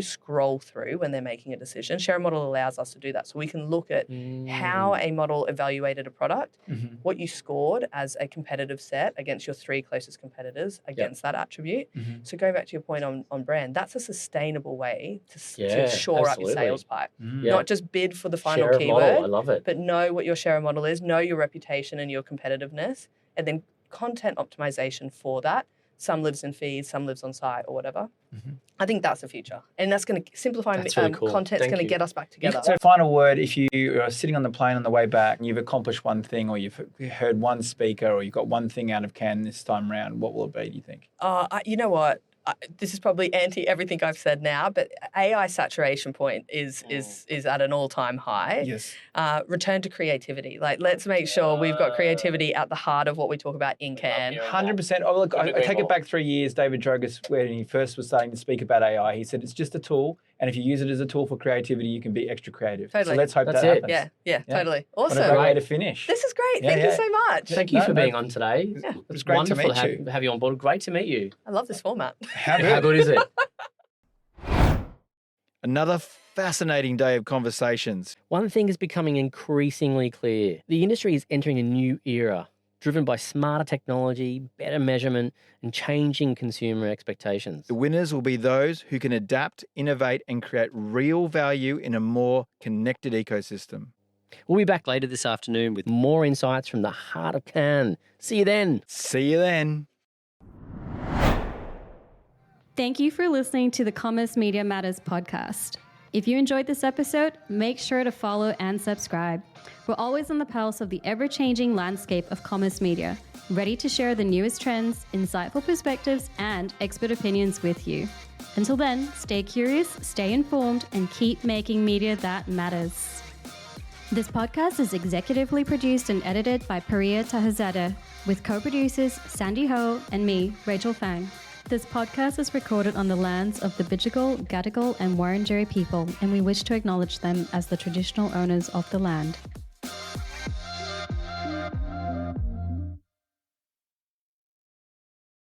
scroll through when they're making a decision. Share a model allows us to do that. So we can look at how a model evaluated a product, what you scored as a competitive set against your 3 closest competitors against that attribute. So going back to your point on brand, that's a sustainable way to shore up your sales pipe. Not just bid for the final keyword, model. I love it. but know what your share model is, know your reputation and your competitiveness, and then content optimization for that some lives in feeds, some lives on site or whatever. I think that's the future. And that's going to simplify really cool. Content. It's going to get us back together. So final word, if you are sitting on the plane on the way back and you've accomplished one thing, or you've heard one speaker, or you've got one thing out of Cannes this time around, what will it be, do you think? You know what? This is probably anti everything I've said now, but AI saturation point is at an all-time high. Yes. Return to creativity. Like, let's make sure we've got creativity at the heart of what we talk about in Cannes. 100%. Oh, look, I take it back 3 years. David Drogas, when he first was starting to speak about AI, he said it's just a tool, and if you use it as a tool for creativity, you can be extra creative. Totally. So let's hope that happens. Yeah, totally. Awesome. What a great way to finish. This is great. Thank you so much. Thank you for being on today. Yeah. It was great wonderful to meet you. have you on board. Great to meet you. I love this format. How How good is it? Another fascinating day of conversations. One thing is becoming increasingly clear. The industry is entering a new era, driven by smarter technology, better measurement, and changing consumer expectations. The winners will be those who can adapt, innovate, and create real value in a more connected ecosystem. We'll be back later this afternoon with more insights from the heart of Cannes. See you then. See you then. Thank you for listening to the Commerce Media Matters podcast. If you enjoyed this episode, make sure to follow and subscribe. We're always on the pulse of the ever-changing landscape of commerce media, ready to share the newest trends, insightful perspectives, and expert opinions with you. Until then, stay curious, stay informed, and keep making media that matters. This podcast is executively produced and edited by Priya Tahazadeh, with co-producers Sandy Ho and me, Rachel Fang. This podcast is recorded on the lands of the Bidjigal, Gadigal, and Wurundjeri people, and we wish to acknowledge them as the traditional owners of the land.